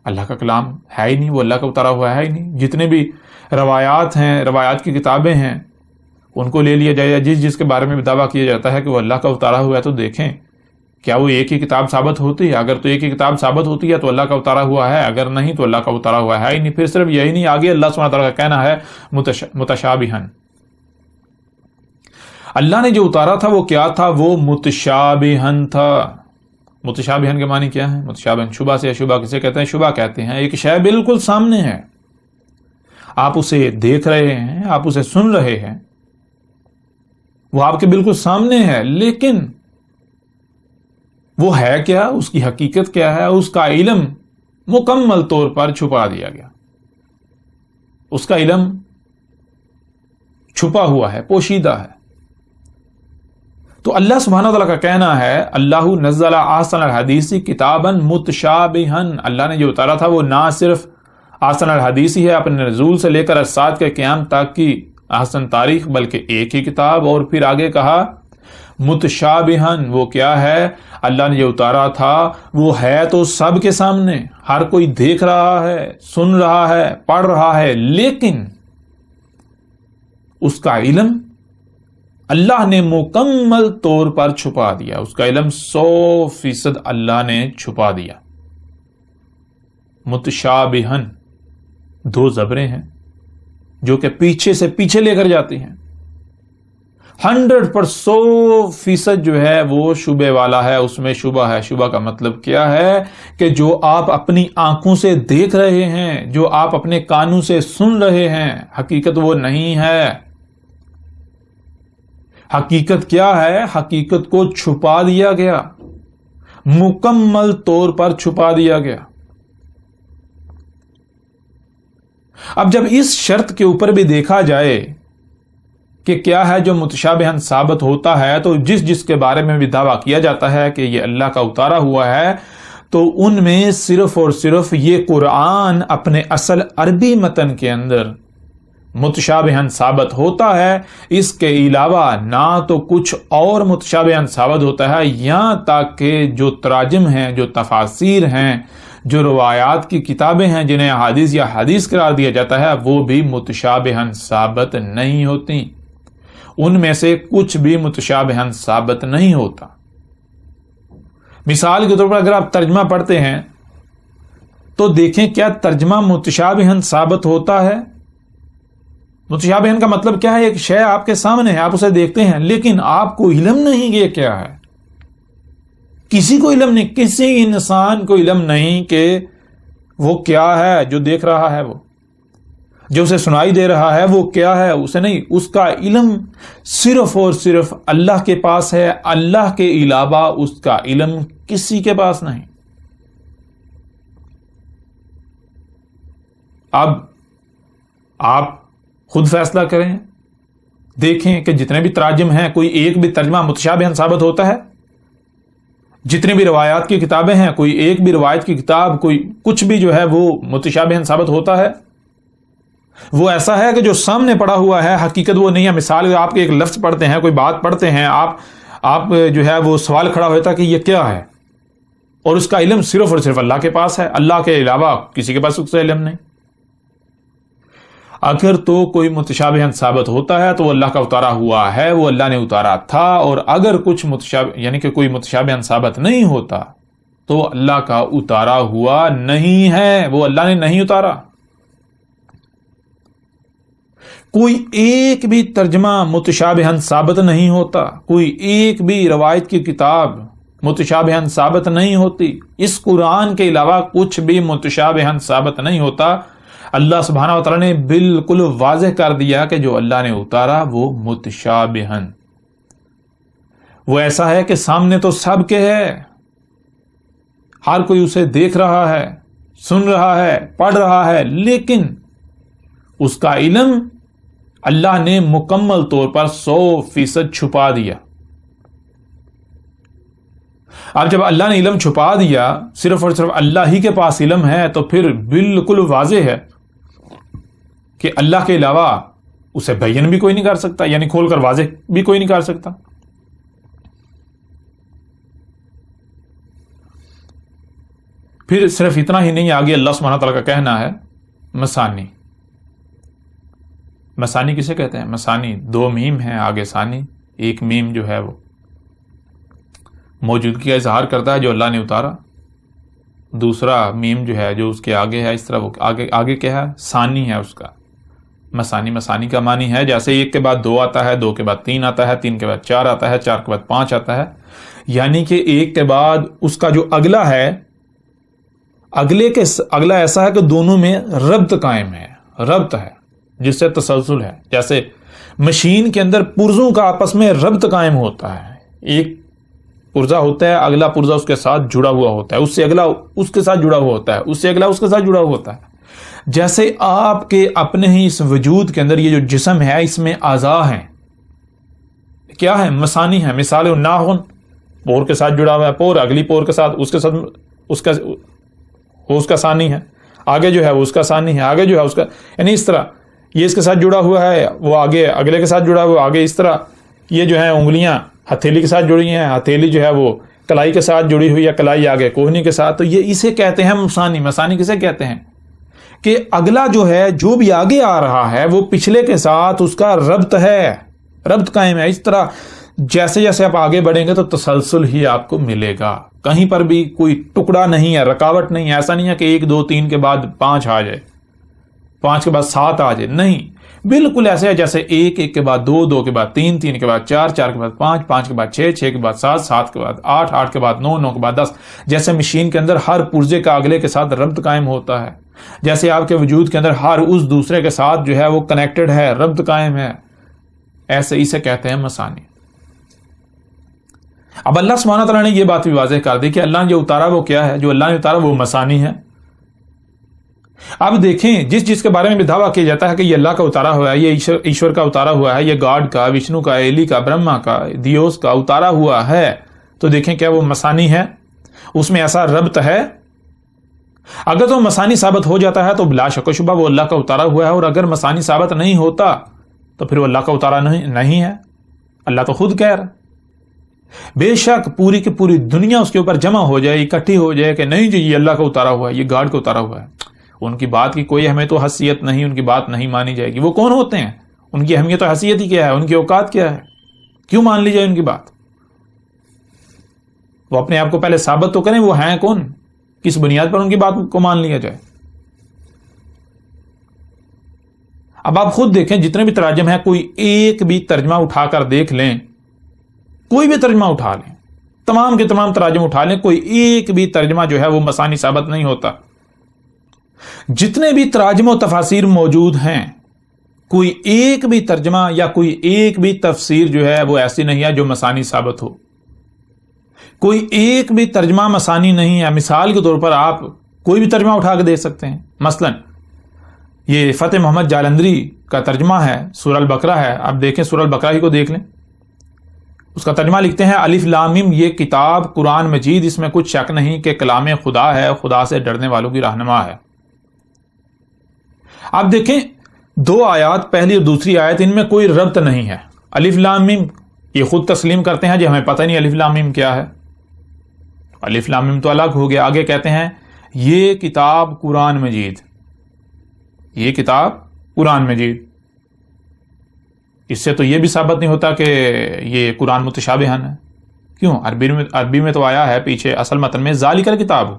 اللہ کا کلام ہے ہی نہیں، وہ اللہ کا اتارا ہوا ہے ہی نہیں۔ جتنے بھی روایات ہیں، روایات کی کتابیں ہیں، ان کو لے لیا جائے، جس کے بارے میں بھی دعویٰ کیا جاتا ہے کہ وہ اللہ کا اتارا ہوا ہے، تو دیکھیں کیا وہ ایک ہی کتاب ثابت ہوتی ہے؟ اگر تو ایک ہی کتاب ثابت ہوتی ہے تو اللہ کا اتارا ہوا ہے، اگر نہیں تو اللہ کا اتارا ہوا ہے ہی نہیں۔ پھر صرف یہی نہیں، آگے اللہ سبحانہ تعالیٰ کا کہنا ہے متشابہن، اللہ نے جو اتارا تھا وہ کیا تھا؟ وہ متشابہن تھا۔ متشابہن کے معنی کیا ہے؟ متشابہن شبہ سے، شبہ کسے کہتے ہیں؟ شبہ کہتے ہیں ایک شے بالکل سامنے ہے، آپ اسے دیکھ رہے ہیں، آپ اسے سن رہے ہیں، وہ آپ کے بالکل سامنے ہے، لیکن وہ ہے کیا؟ اس کی حقیقت کیا ہے؟ اس کا علم مکمل طور پر چھپا دیا گیا، اس کا علم چھپا ہوا ہے، پوشیدہ ہے۔ تو اللہ سبحانہ تعالیٰ کا کہنا ہے اللہ نزل احسن الحدیث کتابا متشابہا، اللہ نے جو اتارا تھا وہ نہ صرف احسن الحدیث ہی ہے اپنے نزول سے لے کر الساعۃ کے قیام تک کی احسن تاریخ، بلکہ ایک ہی کتاب۔ اور پھر آگے کہا متشابہا، وہ کیا ہے؟ اللہ نے جو اتارا تھا وہ ہے تو سب کے سامنے، ہر کوئی دیکھ رہا ہے، سن رہا ہے، پڑھ رہا ہے، لیکن اس کا علم اللہ نے مکمل طور پر چھپا دیا، اس کا علم 100% اللہ نے چھپا دیا۔ متشابہن 2 زبریں ہیں جو کہ پیچھے سے پیچھے لے کر جاتی ہیں، 100% جو ہے وہ شبہ والا ہے، اس میں شبہ ہے۔ شبہ کا مطلب کیا ہے؟ کہ جو آپ اپنی آنکھوں سے دیکھ رہے ہیں، جو آپ اپنے کانوں سے سن رہے ہیں، حقیقت وہ نہیں ہے۔ حقیقت کیا ہے؟ حقیقت کو چھپا دیا گیا، مکمل طور پر چھپا دیا گیا۔ اب جب اس شرط کے اوپر بھی دیکھا جائے کہ کیا ہے جو متشابہن ثابت ہوتا ہے، تو جس کے بارے میں بھی دعویٰ کیا جاتا ہے کہ یہ اللہ کا اتارا ہوا ہے، تو ان میں صرف اور صرف یہ قرآن اپنے اصل عربی متن کے اندر متشابہن ثابت ہوتا ہے، اس کے علاوہ نہ تو کچھ اور متشابہن ثابت ہوتا ہے، یہاں تک کہ جو تراجم ہیں، جو تفاسیر ہیں، جو روایات کی کتابیں ہیں جنہیں احادیث یا حدیث قرار دیا جاتا ہے، وہ بھی متشابہن ثابت نہیں ہوتی، ان میں سے کچھ بھی متشابہن ثابت نہیں ہوتا۔ مثال کے طور پر اگر آپ ترجمہ پڑھتے ہیں تو دیکھیں کیا ترجمہ متشابہن ثابت ہوتا ہے؟ متشابہن کا مطلب کیا ہے؟ ایک شے آپ کے سامنے ہے، آپ اسے دیکھتے ہیں، لیکن آپ کو علم نہیں کہ یہ کیا ہے، کسی کو علم نہیں، کسی انسان کو علم نہیں کہ وہ کیا ہے جو دیکھ رہا ہے، وہ جو اسے سنائی دے رہا ہے وہ کیا ہے، اسے نہیں، اس کا علم صرف اور صرف اللہ کے پاس ہے، اللہ کے علاوہ اس کا علم کسی کے پاس نہیں۔ اب آپ خود فیصلہ کریں دیکھیں کہ جتنے بھی تراجم ہیں کوئی ایک بھی ترجمہ متشابہن ثابت ہوتا ہے؟ جتنی بھی روایات کی کتابیں ہیں کوئی ایک بھی روایت کی کتاب کوئی کچھ بھی جو ہے وہ متشابہن ثابت ہوتا ہے؟ وہ ایسا ہے کہ جو سامنے پڑا ہوا ہے حقیقت وہ نہیں ہے. مثال آپ کے ایک لفظ پڑھتے ہیں، کوئی بات پڑھتے ہیں، آپ جو ہے وہ سوال کھڑا ہوتا ہے کہ یہ کیا ہے، اور اس کا علم صرف اور صرف اللہ کے پاس ہے، اللہ کے علاوہ کسی کے پاس اس کا علم نہیں. اگر تو کوئی متشابہن ثابت ہوتا ہے تو وہ اللہ کا اتارا ہوا ہے، وہ اللہ نے اتارا تھا. اور اگر کچھ یعنی کہ کوئی متشابہن ثابت نہیں ہوتا تو اللہ کا اتارا ہوا نہیں ہے، وہ اللہ نے نہیں اتارا. کوئی ایک بھی ترجمہ متشابہن ثابت نہیں ہوتا، کوئی ایک بھی روایت کی کتاب متشابہن ثابت نہیں ہوتی. اس قرآن کے علاوہ کچھ بھی متشابہن ثابت نہیں ہوتا. اللہ سبحانہ و تعالی نے بالکل واضح کر دیا کہ جو اللہ نے اتارا وہ متشابہن، وہ ایسا ہے کہ سامنے تو سب کے ہے، ہر کوئی اسے دیکھ رہا ہے، سن رہا ہے، پڑھ رہا ہے، لیکن اس کا علم اللہ نے مکمل طور پر 100% چھپا دیا. اب جب اللہ نے علم چھپا دیا، صرف اور صرف اللہ ہی کے پاس علم ہے، تو پھر بالکل واضح ہے کہ اللہ کے علاوہ اسے بیان بھی کوئی نہیں کر سکتا، یعنی کھول کر واضح بھی کوئی نہیں کر سکتا. پھر صرف اتنا ہی نہیں، آگے اللہ سبحانہ تعالیٰ کا کہنا ہے مسانی. مسانی کسے کہتے ہیں؟ مسانی 2 میم ہیں آگے ثانی. ایک میم جو ہے وہ موجودگی کا اظہار کرتا ہے جو اللہ نے اتارا، دوسرا میم جو ہے جو اس کے آگے ہے، اس طرح وہ آگے کیا ہے؟ ثانی ہے اس کا. مسانی کا معنی ہے جیسے 1 کے بعد 2 آتا ہے، 2 کے بعد 3 آتا ہے، 3 کے بعد 4 آتا ہے، 4 کے بعد 5 آتا ہے. یعنی کہ 1 کے بعد اس کا جو اگلا ہے، اگلا ایسا ہے کہ دونوں میں ربط قائم ہے، ربط ہے جس سے تسلسل ہے. جیسے مشین کے اندر پرزوں کا آپس میں ربط قائم ہوتا ہے، ایک پرزا ہوتا ہے، اگلا پرزا اس کے ساتھ جڑا ہوا ہوتا ہے، اس سے اگلا اس کے ساتھ جڑا ہوا ہوتا ہے، اس سے اگلا اس کے ساتھ جڑا ہوا ہوتا ہے. جیسے آپ کے اپنے ہی اس وجود کے اندر یہ جو جسم ہے اس میں اعضاء ہیں، کیا ہے؟ مسانی ہے. مثال ناخن پور کے ساتھ جڑا ہوا ہے، پور اگلی پور کے ساتھ اس کا ثانی ہے، آگے جو ہے وہ اس کا ثانی ہے، آگے جو ہے اس کا، یعنی اس طرح یہ اس کے ساتھ جڑا ہوا ہے، وہ آگے اگلے کے ساتھ جڑا ہوا، آگے اس طرح. یہ جو ہے انگلیاں ہتھیلی کے ساتھ جڑی ہیں، ہتھیلی جو ہے وہ کلائی کے ساتھ جڑی ہوئی ہے، کلائی آگے کوہنی کے ساتھ. تو یہ اسے کہتے ہیں مسانی. مسانی کسے کہتے ہیں؟ کہ اگلا جو ہے جو بھی آگے آ رہا ہے وہ پچھلے کے ساتھ اس کا ربط ہے، ربط قائم ہے. اس طرح جیسے جیسے آپ آگے بڑھیں گے تو تسلسل ہی آپ کو ملے گا، کہیں پر بھی کوئی ٹکڑا نہیں ہے، رکاوٹ نہیں ہے. ایسا نہیں ہے کہ 1 2 3 کے بعد 5 آ جائے، 5 کے بعد 7 آ جائے، نہیں. بالکل ایسے ہے جیسے 1 1 کے بعد 2 2 کے بعد 3 3 کے بعد 4 4 کے بعد 5 5 کے بعد 6 6 کے بعد 7 7 کے بعد 8 8 کے بعد 9 9 کے بعد 10. جیسے مشین کے اندر ہر پرزے کا اگلے کے ساتھ ربط قائم ہوتا ہے، جیسے آپ کے وجود کے اندر ہر اس دوسرے کے ساتھ جو ہے وہ کنیکٹڈ ہے، ربط قائم ہے، ایسے اسے کہتے ہیں مسانی. اب اللہ سبحانہ تعالیٰ نے یہ بات بھی واضح کر دی کہ اللہ نے جو اتارا وہ کیا ہے، جو اللہ نے اتارا وہ مسانی ہے. اب دیکھیں جس کے بارے میں بھی دعویٰ کیا جاتا ہے کہ یہ اللہ کا اتارا ہوا ہے، یہ ایشور کا اتارا ہوا ہے، یہ گاڈ کا، وشنو کا، ایلی کا، برہما کا، دیوس کا اتارا ہوا ہے، تو دیکھیں کیا وہ مسانی ہے، اس میں ایسا ربط ہے. اگر تو مسانی ثابت ہو جاتا ہے تو بلا شک و شبہ وہ اللہ کا اتارا ہوا ہے، اور اگر مسانی ثابت نہیں ہوتا تو پھر وہ اللہ کا اتارا نہیں ہے. اللہ تو خود کہہ رہا بے شک پوری کی پوری دنیا اس کے اوپر جمع ہو جائے، اکٹھی ہو جائے کہ نہیں جی یہ اللہ کا اتارا ہوا ہے، یہ گاڈ کا اتارا ہوا ہے، ان کی بات کی کوئی اہمیت و حیثیت نہیں، ان کی بات نہیں مانی جائے گی. وہ کون ہوتے ہیں؟ ان کی اہمیت و حیثیت ہی کیا ہے؟ ان کی اوقات کیا ہے؟ کیوں مان لی جائے ان کی بات؟ وہ اپنے آپ کو پہلے ثابت تو کریں وہ ہیں کون، کس بنیاد پر ان کی بات کو مان لیا جائے. اب آپ خود دیکھیں جتنے بھی تراجم ہیں، کوئی ایک بھی ترجمہ اٹھا کر دیکھ لیں، کوئی بھی ترجمہ اٹھا لیں، تمام کے تمام تراجم اٹھا لیں، کوئی ایک بھی ترجمہ جو ہے وہ مسانی ثابت نہیں ہوتا. جتنے بھی تراجم و تفاسیر موجود ہیں، کوئی ایک بھی ترجمہ یا کوئی ایک بھی تفسیر جو ہے وہ ایسی نہیں ہے جو مسانی ثابت ہو. کوئی ایک بھی ترجمہ مسانی نہیں ہے. مثال کے طور پر آپ کوئی بھی ترجمہ اٹھا کے دے سکتے ہیں. مثلا یہ فتح محمد جالندری کا ترجمہ ہے، سورہ البقرہ ہے، آپ دیکھیں سورہ البقرہ ہی کو دیکھ لیں، اس کا ترجمہ لکھتے ہیں الف لام میم، یہ کتاب قرآن مجید، اس میں کچھ شک نہیں کہ کلام خدا ہے، خدا سے ڈرنے والوں کی رہنما ہے۔ آپ دیکھیں دو آیات، پہلی اور دوسری آیت، ان میں کوئی ربط نہیں ہے۔ الف لام میم یہ خود تسلیم کرتے ہیں جی ہمیں پتہ نہیں الف لام میم کیا ہے، الف لام میم تو الگ ہو گیا۔ آگے کہتے ہیں یہ کتاب قرآن مجید، یہ کتاب قرآن مجید، اس سے تو یہ بھی ثابت نہیں ہوتا کہ یہ قرآن متشابہن ہے۔ کیوں؟ عربی میں تو آیا ہے پیچھے اصل متن میں ذالک الکتاب،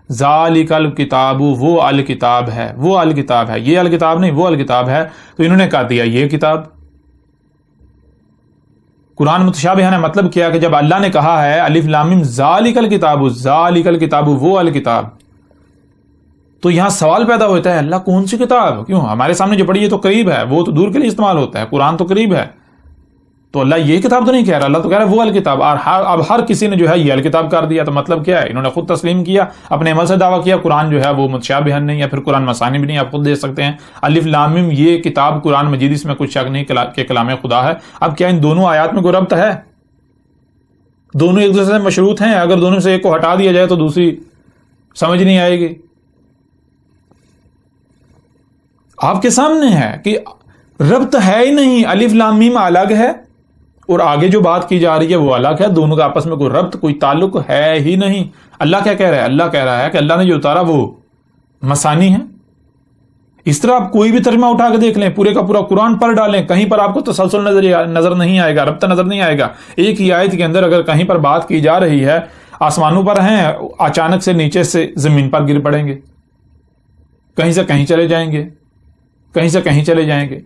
ذالک الکتاب، وہ الکتاب ہے، وہ الکتاب ہے، یہ الکتاب نہیں وہ الکتاب ہے، تو انہوں نے کہا دیا یہ کتاب قرآن متشابہن ہے۔ مطلب کیا کہ جب اللہ نے کہا ہے الف لام میم ذالک الکتاب، ذالک الکتاب وہ الکتاب، تو یہاں سوال پیدا ہوتا ہے اللہ کون سی کتاب؟ کیوں ہمارے سامنے جو پڑھی ہے تو قریب ہے، وہ تو دور کے لیے استعمال ہوتا ہے، قرآن تو قریب ہے، تو اللہ یہ کتاب تو نہیں کہہ رہا، اللہ تو کہہ رہا ہے وہ الکتاب۔ اور اب ہر کسی نے جو ہے یہ الکتاب کر دیا، تو مطلب کیا ہے؟ انہوں نے خود تسلیم کیا، اپنے عمل سے دعویٰ کیا قرآن جو ہے وہ متشابہن نہیں ہے، پھر قرآن مثانی بھی نہیں، آپ خود دیکھ سکتے ہیں الف لام میم یہ کتاب قرآن مجید، اس میں کچھ شک نہیں کہ کلام خدا ہے۔ اب کیا ان دونوں آیات میں کوئی ربط ہے؟ دونوں ایک دوسرے سے مشروط ہیں، اگر دونوں سے ایک کو ہٹا دیا جائے تو دوسری سمجھ نہیں آئے گی۔ آپ کے سامنے ہے کہ ربط ہے ہی نہیں، الف لام میم الگ ہے اور آگے جو بات کی جا رہی ہے وہ الگ ہے، دونوں کا آپس میں کوئی ربط کوئی تعلق ہے ہی نہیں۔ اللہ کیا کہہ رہا ہے؟ اللہ کہہ رہا ہے کہ اللہ نے جو اتارا وہ مثانی ہے۔ اس طرح آپ کوئی بھی ترجمہ اٹھا کے دیکھ لیں، پورے کا پورا قرآن پڑھ ڈالیں، کہیں پر آپ کو تسلسل نظر نہیں آئے گا، ربط نظر نہیں آئے گا۔ ایک ہی آیت کے اندر اگر کہیں پر بات کی جا رہی ہے آسمانوں پر ہیں، اچانک سے نیچے سے زمین پر گر پڑیں گے، کہیں سے کہیں چلے جائیں گے، کہیں سے کہیں چلے جائیں گے،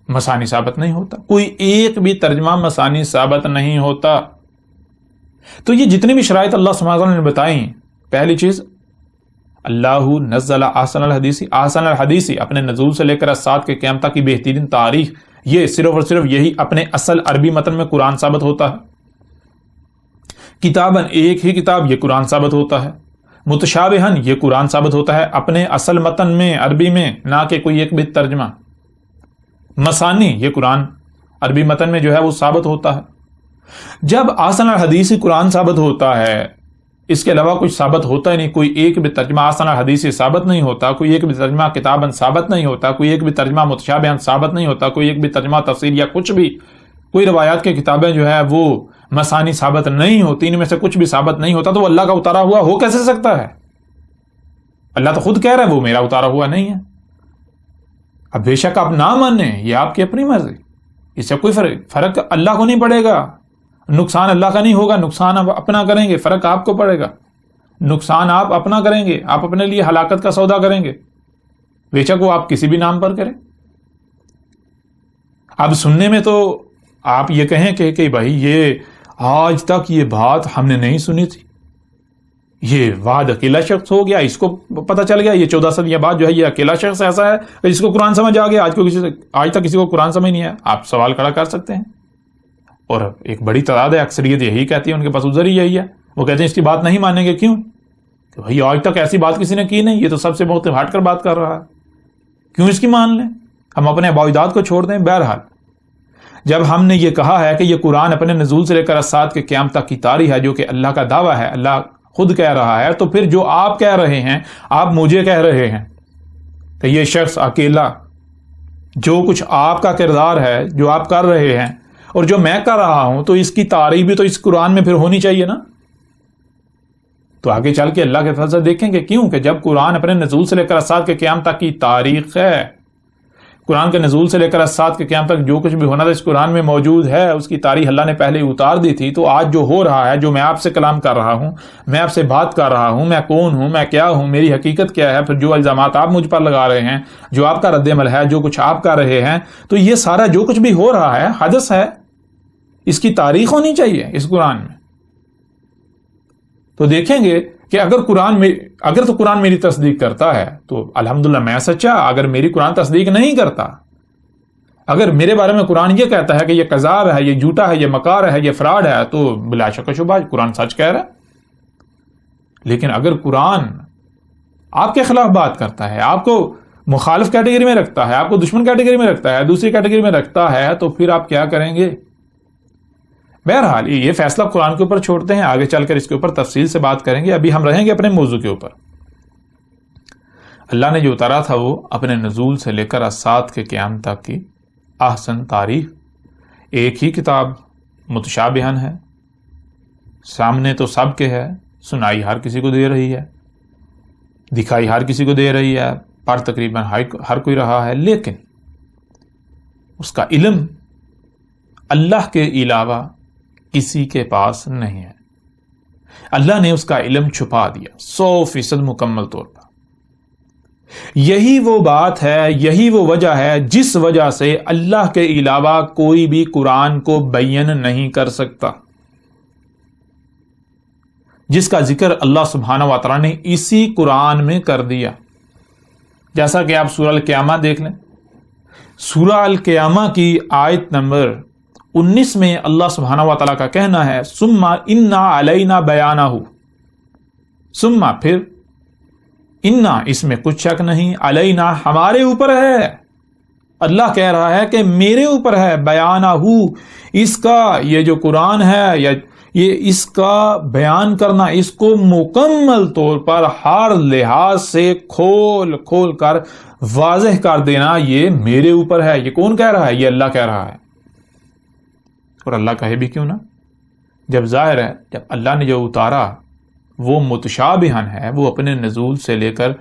مثانی ثابت نہیں ہوتا، کوئی ایک بھی ترجمہ مثانی ثابت نہیں ہوتا۔ تو یہ جتنی بھی شرائط اللہ سبحانہ وتعالی نے بتائیں، پہلی چیز اللہ نزل احسن الحدیث، احسن الحدیث اپنے نزول سے لے کر سات کے قیامت تک کی بہترین تاریخ، یہ صرف اور صرف یہی اپنے اصل عربی متن میں قرآن ثابت ہوتا ہے۔ کتاباً ایک ہی کتاب، یہ قرآن ثابت ہوتا ہے۔ متشابہن یہ قرآن ثابت ہوتا ہے اپنے اصل متن میں عربی میں، نہ کہ کوئی ایک بھی ترجمہ۔ مثانی یہ قرآن عربی متن میں جو ہے وہ ثابت ہوتا ہے۔ جب احسن الحدیث قرآن ثابت ہوتا ہے، اس کے علاوہ کچھ ثابت ہوتا ہی نہیں، کوئی ایک بھی ترجمہ احسن الحدیث ثابت نہیں ہوتا، کوئی ایک بھی ترجمہ کتاباً ثابت نہیں ہوتا، کوئی ایک بھی ترجمہ متشابہن ثابت نہیں ہوتا، کوئی ایک بھی ترجمہ تفسیر یا کچھ بھی، کوئی روایات کی کتابیں جو ہے وہ مثانی ثابت نہیں ہوتی، ان میں سے کچھ بھی ثابت نہیں ہوتا، تو وہ اللہ کا اتارا ہوا ہو کیسے سکتا ہے؟ اللہ تو خود کہہ رہا ہے وہ میرا اتارا ہوا نہیں ہے۔ اب بے شک آپ نہ مانیں، یہ آپ کی اپنی مرضی، اس سے کوئی فرق اللہ کو نہیں پڑے گا، نقصان اللہ کا نہیں ہوگا، نقصان آپ اپنا کریں گے، فرق آپ کو پڑے گا، نقصان آپ اپنا کریں گے، آپ اپنے لیے ہلاکت کا سودا کریں گے، بے شک وہ آپ کسی بھی نام پر کریں۔ اب سننے میں تو آپ یہ کہیں کہ بھائی یہ آج تک یہ بات ہم نے نہیں سنی تھی، یہ واحد اکیلا شخص ہو گیا، اس کو پتہ چل گیا، یہ 14 صدیاں بعد جو ہے یہ اکیلا شخص ایسا ہے کہ جس کو قرآن سمجھ آ گیا، آج تک کسی کو قرآن سمجھ نہیں آیا۔ آپ سوال کھڑا کر سکتے ہیں، اور ایک بڑی تعداد ہے، اکثریت یہی کہتی ہے، ان کے پاس عذر ہی یہی ہے، وہ کہتے ہیں اس کی بات نہیں مانیں گے۔ کیوں؟ کہ بھائی آج تک ایسی بات کسی نے کی نہیں، یہ تو سب سے بہت ہٹ کر بات کر رہا ہے، کیوں اس کی مان لیں؟ ہم اپنے اباؤ کو چھوڑ دیں۔ بہرحال جب ہم نے یہ کہا ہے کہ یہ قرآن اپنے نزول سے لے کر اسات کے قیامت تک کی تاریخ ہے، جو کہ اللہ کا دعویٰ ہے، اللہ خود کہہ رہا ہے، تو پھر جو آپ کہہ رہے ہیں، آپ مجھے کہہ رہے ہیں کہ یہ شخص اکیلا، جو کچھ آپ کا کردار ہے، جو آپ کر رہے ہیں اور جو میں کر رہا ہوں، تو اس کی تعریف بھی تو اس قرآن میں پھر ہونی چاہیے نا۔ تو آگے چل کے اللہ کے فضل سے دیکھیں گے، کیوں کہ جب قرآن اپنے نزول سے لے کر اسات کے قیامت تک کی تاریخ ہے، قرآن کے نزول سے لے کر اسات کے قیامت تک جو کچھ بھی ہونا تھا اس قرآن میں موجود ہے، اس کی تاریخ اللہ نے پہلے اتار دی تھی۔ تو آج جو ہو رہا ہے، جو میں آپ سے کلام کر رہا ہوں، میں آپ سے بات کر رہا ہوں، میں کون ہوں، میں کیا ہوں، میری حقیقت کیا ہے، پھر جو الزامات آپ مجھ پر لگا رہے ہیں، جو آپ کا رد عمل ہے، جو کچھ آپ کر رہے ہیں، تو یہ سارا جو کچھ بھی ہو رہا ہے حدث ہے، اس کی تاریخ ہونی چاہیے اس قرآن میں۔ تو دیکھیں گے کہ اگر تو قرآن میری تصدیق کرتا ہے تو الحمدللہ میں سچا، اگر میری قرآن تصدیق نہیں کرتا، اگر میرے بارے میں قرآن یہ کہتا ہے کہ یہ کذاب ہے، یہ جھوٹا ہے، یہ مکار ہے، یہ فراڈ ہے، تو بلا شک و شبہ قرآن سچ کہہ رہا ہے۔ لیکن اگر قرآن آپ کے خلاف بات کرتا ہے، آپ کو مخالف کیٹیگری میں رکھتا ہے، آپ کو دشمن کیٹیگری میں رکھتا ہے، دوسری کیٹیگری میں رکھتا ہے، تو پھر آپ کیا کریں گے؟ بہرحال یہ فیصلہ قرآن کے اوپر چھوڑتے ہیں، آگے چل کر اس کے اوپر تفصیل سے بات کریں گے، ابھی ہم رہیں گے اپنے موضوع کے اوپر۔ اللہ نے جو اتارا تھا وہ اپنے نزول سے لے کر اسات کے قیام تک کی احسن تاریخ، ایک ہی کتاب متشابہن ہے، سامنے تو سب کے ہے، سنائی ہر کسی کو دے رہی ہے، دکھائی ہر کسی کو دے رہی ہے، پر تقریباً ہر کوئی رہا ہے، لیکن اس کا علم اللہ کے علاوہ کسی کے پاس نہیں ہے۔ اللہ نے اس کا علم چھپا دیا 100% مکمل طور پر۔ یہی وہ بات ہے، یہی وہ وجہ ہے جس وجہ سے اللہ کے علاوہ کوئی بھی قرآن کو بیان نہیں کر سکتا، جس کا ذکر اللہ سبحانہ و تعالیٰ نے اسی قرآن میں کر دیا۔ جیسا کہ آپ سورہ القیامہ دیکھ لیں، سورہ القیامہ کی آیت نمبر 19 میں اللہ سبحانہ و تعالیٰ کا کہنا ہے ثم انا علینا بیانہ، ثم پھر، انا اس میں کچھ شک نہیں، علینا ہمارے اوپر ہے، اللہ کہہ رہا ہے کہ میرے اوپر ہے، بیانہ اس کا، یہ جو قرآن ہے یا یہ اس کا بیان کرنا، اس کو مکمل طور پر ہر لحاظ سے کھول کھول کر واضح کر دینا، یہ میرے اوپر ہے۔ یہ کون کہہ رہا ہے؟ یہ اللہ کہہ رہا ہے۔ اور اللہ کہے بھی کیوں نہ، جب ظاہر ہے جب اللہ نے جو اتارا وہ متشابہن ہے، وہ اپنے نزول سے لے کر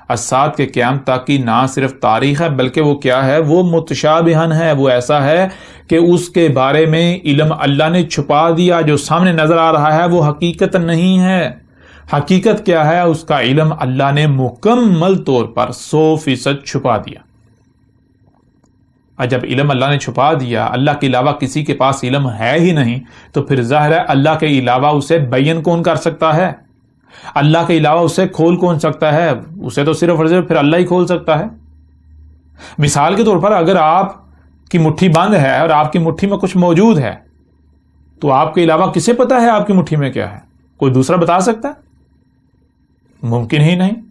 اسات کے قیام تک کی نہ صرف تاریخ ہے بلکہ وہ کیا ہے؟ وہ متشابہن ہے، وہ ایسا ہے کہ اس کے بارے میں علم اللہ نے چھپا دیا، جو سامنے نظر آ رہا ہے وہ حقیقت نہیں ہے۔ حقیقت کیا ہے؟ اس کا علم اللہ نے مکمل طور پر 100% چھپا دیا۔ اور جب علم اللہ نے چھپا دیا، اللہ کے علاوہ کسی کے پاس علم ہے ہی نہیں، تو پھر ظاہر ہے اللہ کے علاوہ اسے بیان کون کر سکتا ہے؟ اللہ کے علاوہ اسے کھول کون سکتا ہے؟ اسے تو صرف اور صرف پھر اللہ ہی کھول سکتا ہے۔ مثال کے طور پر اگر آپ کی مٹھی بند ہے اور آپ کی مٹھی میں کچھ موجود ہے، تو آپ کے علاوہ کسے پتا ہے آپ کی مٹھی میں کیا ہے؟ کوئی دوسرا بتا سکتا ہے؟ ممکن ہی نہیں۔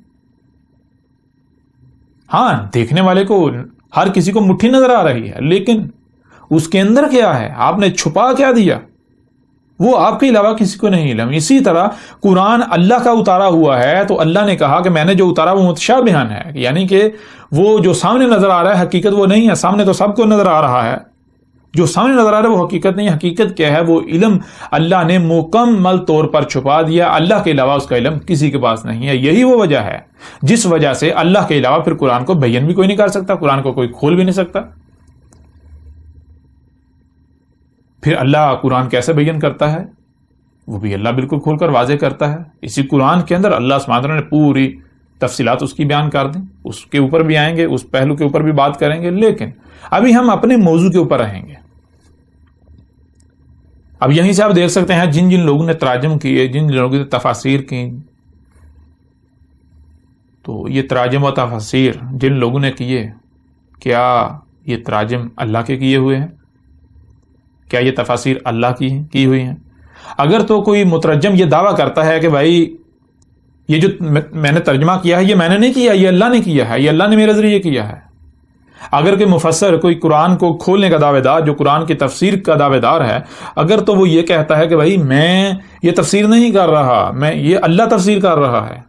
ہاں، دیکھنے والے کو، ہر کسی کو مٹھی نظر آ رہی ہے، لیکن اس کے اندر کیا ہے؟ آپ نے چھپا کیا دیا؟ وہ آپ کے علاوہ کسی کو نہیں علم۔ اسی طرح قرآن اللہ کا اتارا ہوا ہے، تو اللہ نے کہا کہ میں نے جو اتارا وہ متشابہن ہے، یعنی کہ وہ جو سامنے نظر آ رہا ہے حقیقت وہ نہیں ہے۔ سامنے تو سب کو نظر آ رہا ہے، جو سامنے نظر آ رہا ہے وہ حقیقت نہیں ہے۔ حقیقت کیا ہے؟ وہ علم اللہ نے مکمل طور پر چھپا دیا، اللہ کے علاوہ اس کا علم کسی کے پاس نہیں ہے۔ یہی وہ وجہ ہے جس وجہ سے اللہ کے علاوہ پھر قرآن کو بیان بھی کوئی نہیں کر سکتا، قرآن کو کوئی کھول بھی نہیں سکتا۔ پھر اللہ قرآن کیسے بیان کرتا ہے؟ وہ بھی اللہ بالکل کھول کر واضح کرتا ہے۔ اسی قرآن کے اندر اللہ سبحانہ وتعالیٰ نے پوری تفصیلات اس کی بیان کر دیں، اس کے اوپر بھی آئیں گے، اس پہلو کے اوپر بھی بات کریں گے، لیکن ابھی ہم اپنے موضوع کے اوپر رہیں گے۔ اب یہیں سے آپ دیکھ سکتے ہیں جن جن لوگوں نے تراجم کیے، جن لوگوں نے تفاسیر کی، تو یہ تراجم و تفاسیر جن لوگوں نے کیے، کیا یہ تراجم اللہ کے کیے ہوئے ہیں؟ کیا یہ تفاسیر اللہ کی ہوئی ہیں؟ اگر تو کوئی مترجم یہ دعویٰ کرتا ہے کہ بھائی یہ جو میں نے ترجمہ کیا ہے یہ میں نے نہیں کیا، یہ اللہ نے کیا ہے، یہ اللہ نے میرے ذریعے کیا ہے۔ اگر کوئی مفسر کوئی قرآن کو کھولنے کا دعوے دار، جو قرآن کی تفسیر کا دعوے دار ہے، اگر تو وہ یہ کہتا ہے کہ بھائی میں یہ تفسیر نہیں کر رہا، میں یہ اللہ تفسیر کر رہا ہے،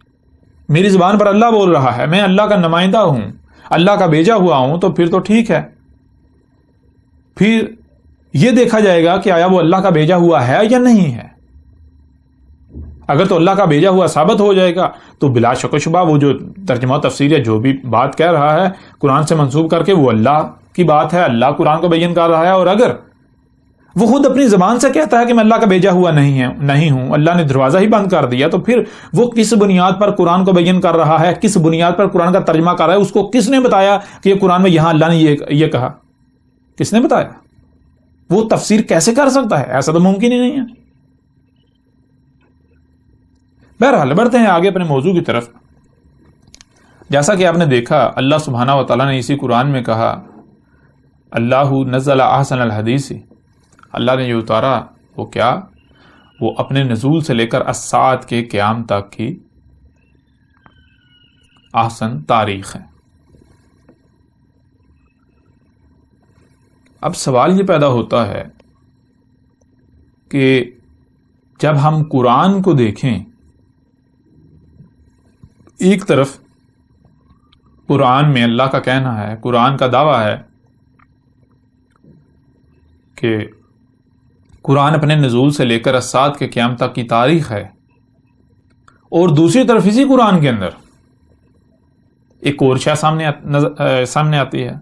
میری زبان پر اللہ بول رہا ہے، میں اللہ کا نمائندہ ہوں، اللہ کا بھیجا ہوا ہوں، تو پھر تو ٹھیک ہے۔ پھر یہ دیکھا جائے گا کہ آیا وہ اللہ کا بھیجا ہوا ہے یا نہیں ہے۔ اگر تو اللہ کا بھیجا ہوا ثابت ہو جائے گا تو بلا شک و شبہ وہ جو ترجمہ و تفسیر یا جو بھی بات کہہ رہا ہے قرآن سے منسوب کر کے، وہ اللہ کی بات ہے، اللہ قرآن کو بیان کر رہا ہے۔ اور اگر وہ خود اپنی زبان سے کہتا ہے کہ میں اللہ کا بھیجا ہوا نہیں ہوں، اللہ نے دروازہ ہی بند کر دیا، تو پھر وہ کس بنیاد پر قرآن کو بیان کر رہا ہے، کس بنیاد پر قرآن کا ترجمہ کر رہا ہے؟ اس کو کس نے بتایا کہ یہ قرآن میں یہاں اللہ نے یہ کہا؟ کس نے بتایا؟ وہ تفسیر کیسے کر سکتا ہے؟ ایسا تو ممکن ہی نہیں ہے۔ بہرحال بڑھتے ہیں آگے اپنے موضوع کی طرف۔ جیسا کہ آپ نے دیکھا اللہ سبحانہ و تعالیٰ نے اسی قرآن میں کہا اللہ نزل احسن الحدیث، اللہ نے جو اتارا وہ کیا؟ وہ اپنے نزول سے لے کر اسات کے قیام تک کی احسن تاریخ ہے۔ اب سوال یہ پیدا ہوتا ہے کہ جب ہم قرآن کو دیکھیں، ایک طرف قرآن میں اللہ کا کہنا ہے، قرآن کا دعویٰ ہے کہ قرآن اپنے نزول سے لے کر الساعۃ کے قیام تک کی تاریخ ہے، اور دوسری طرف اسی قرآن کے اندر ایک اور شے سامنے آتی ہے۔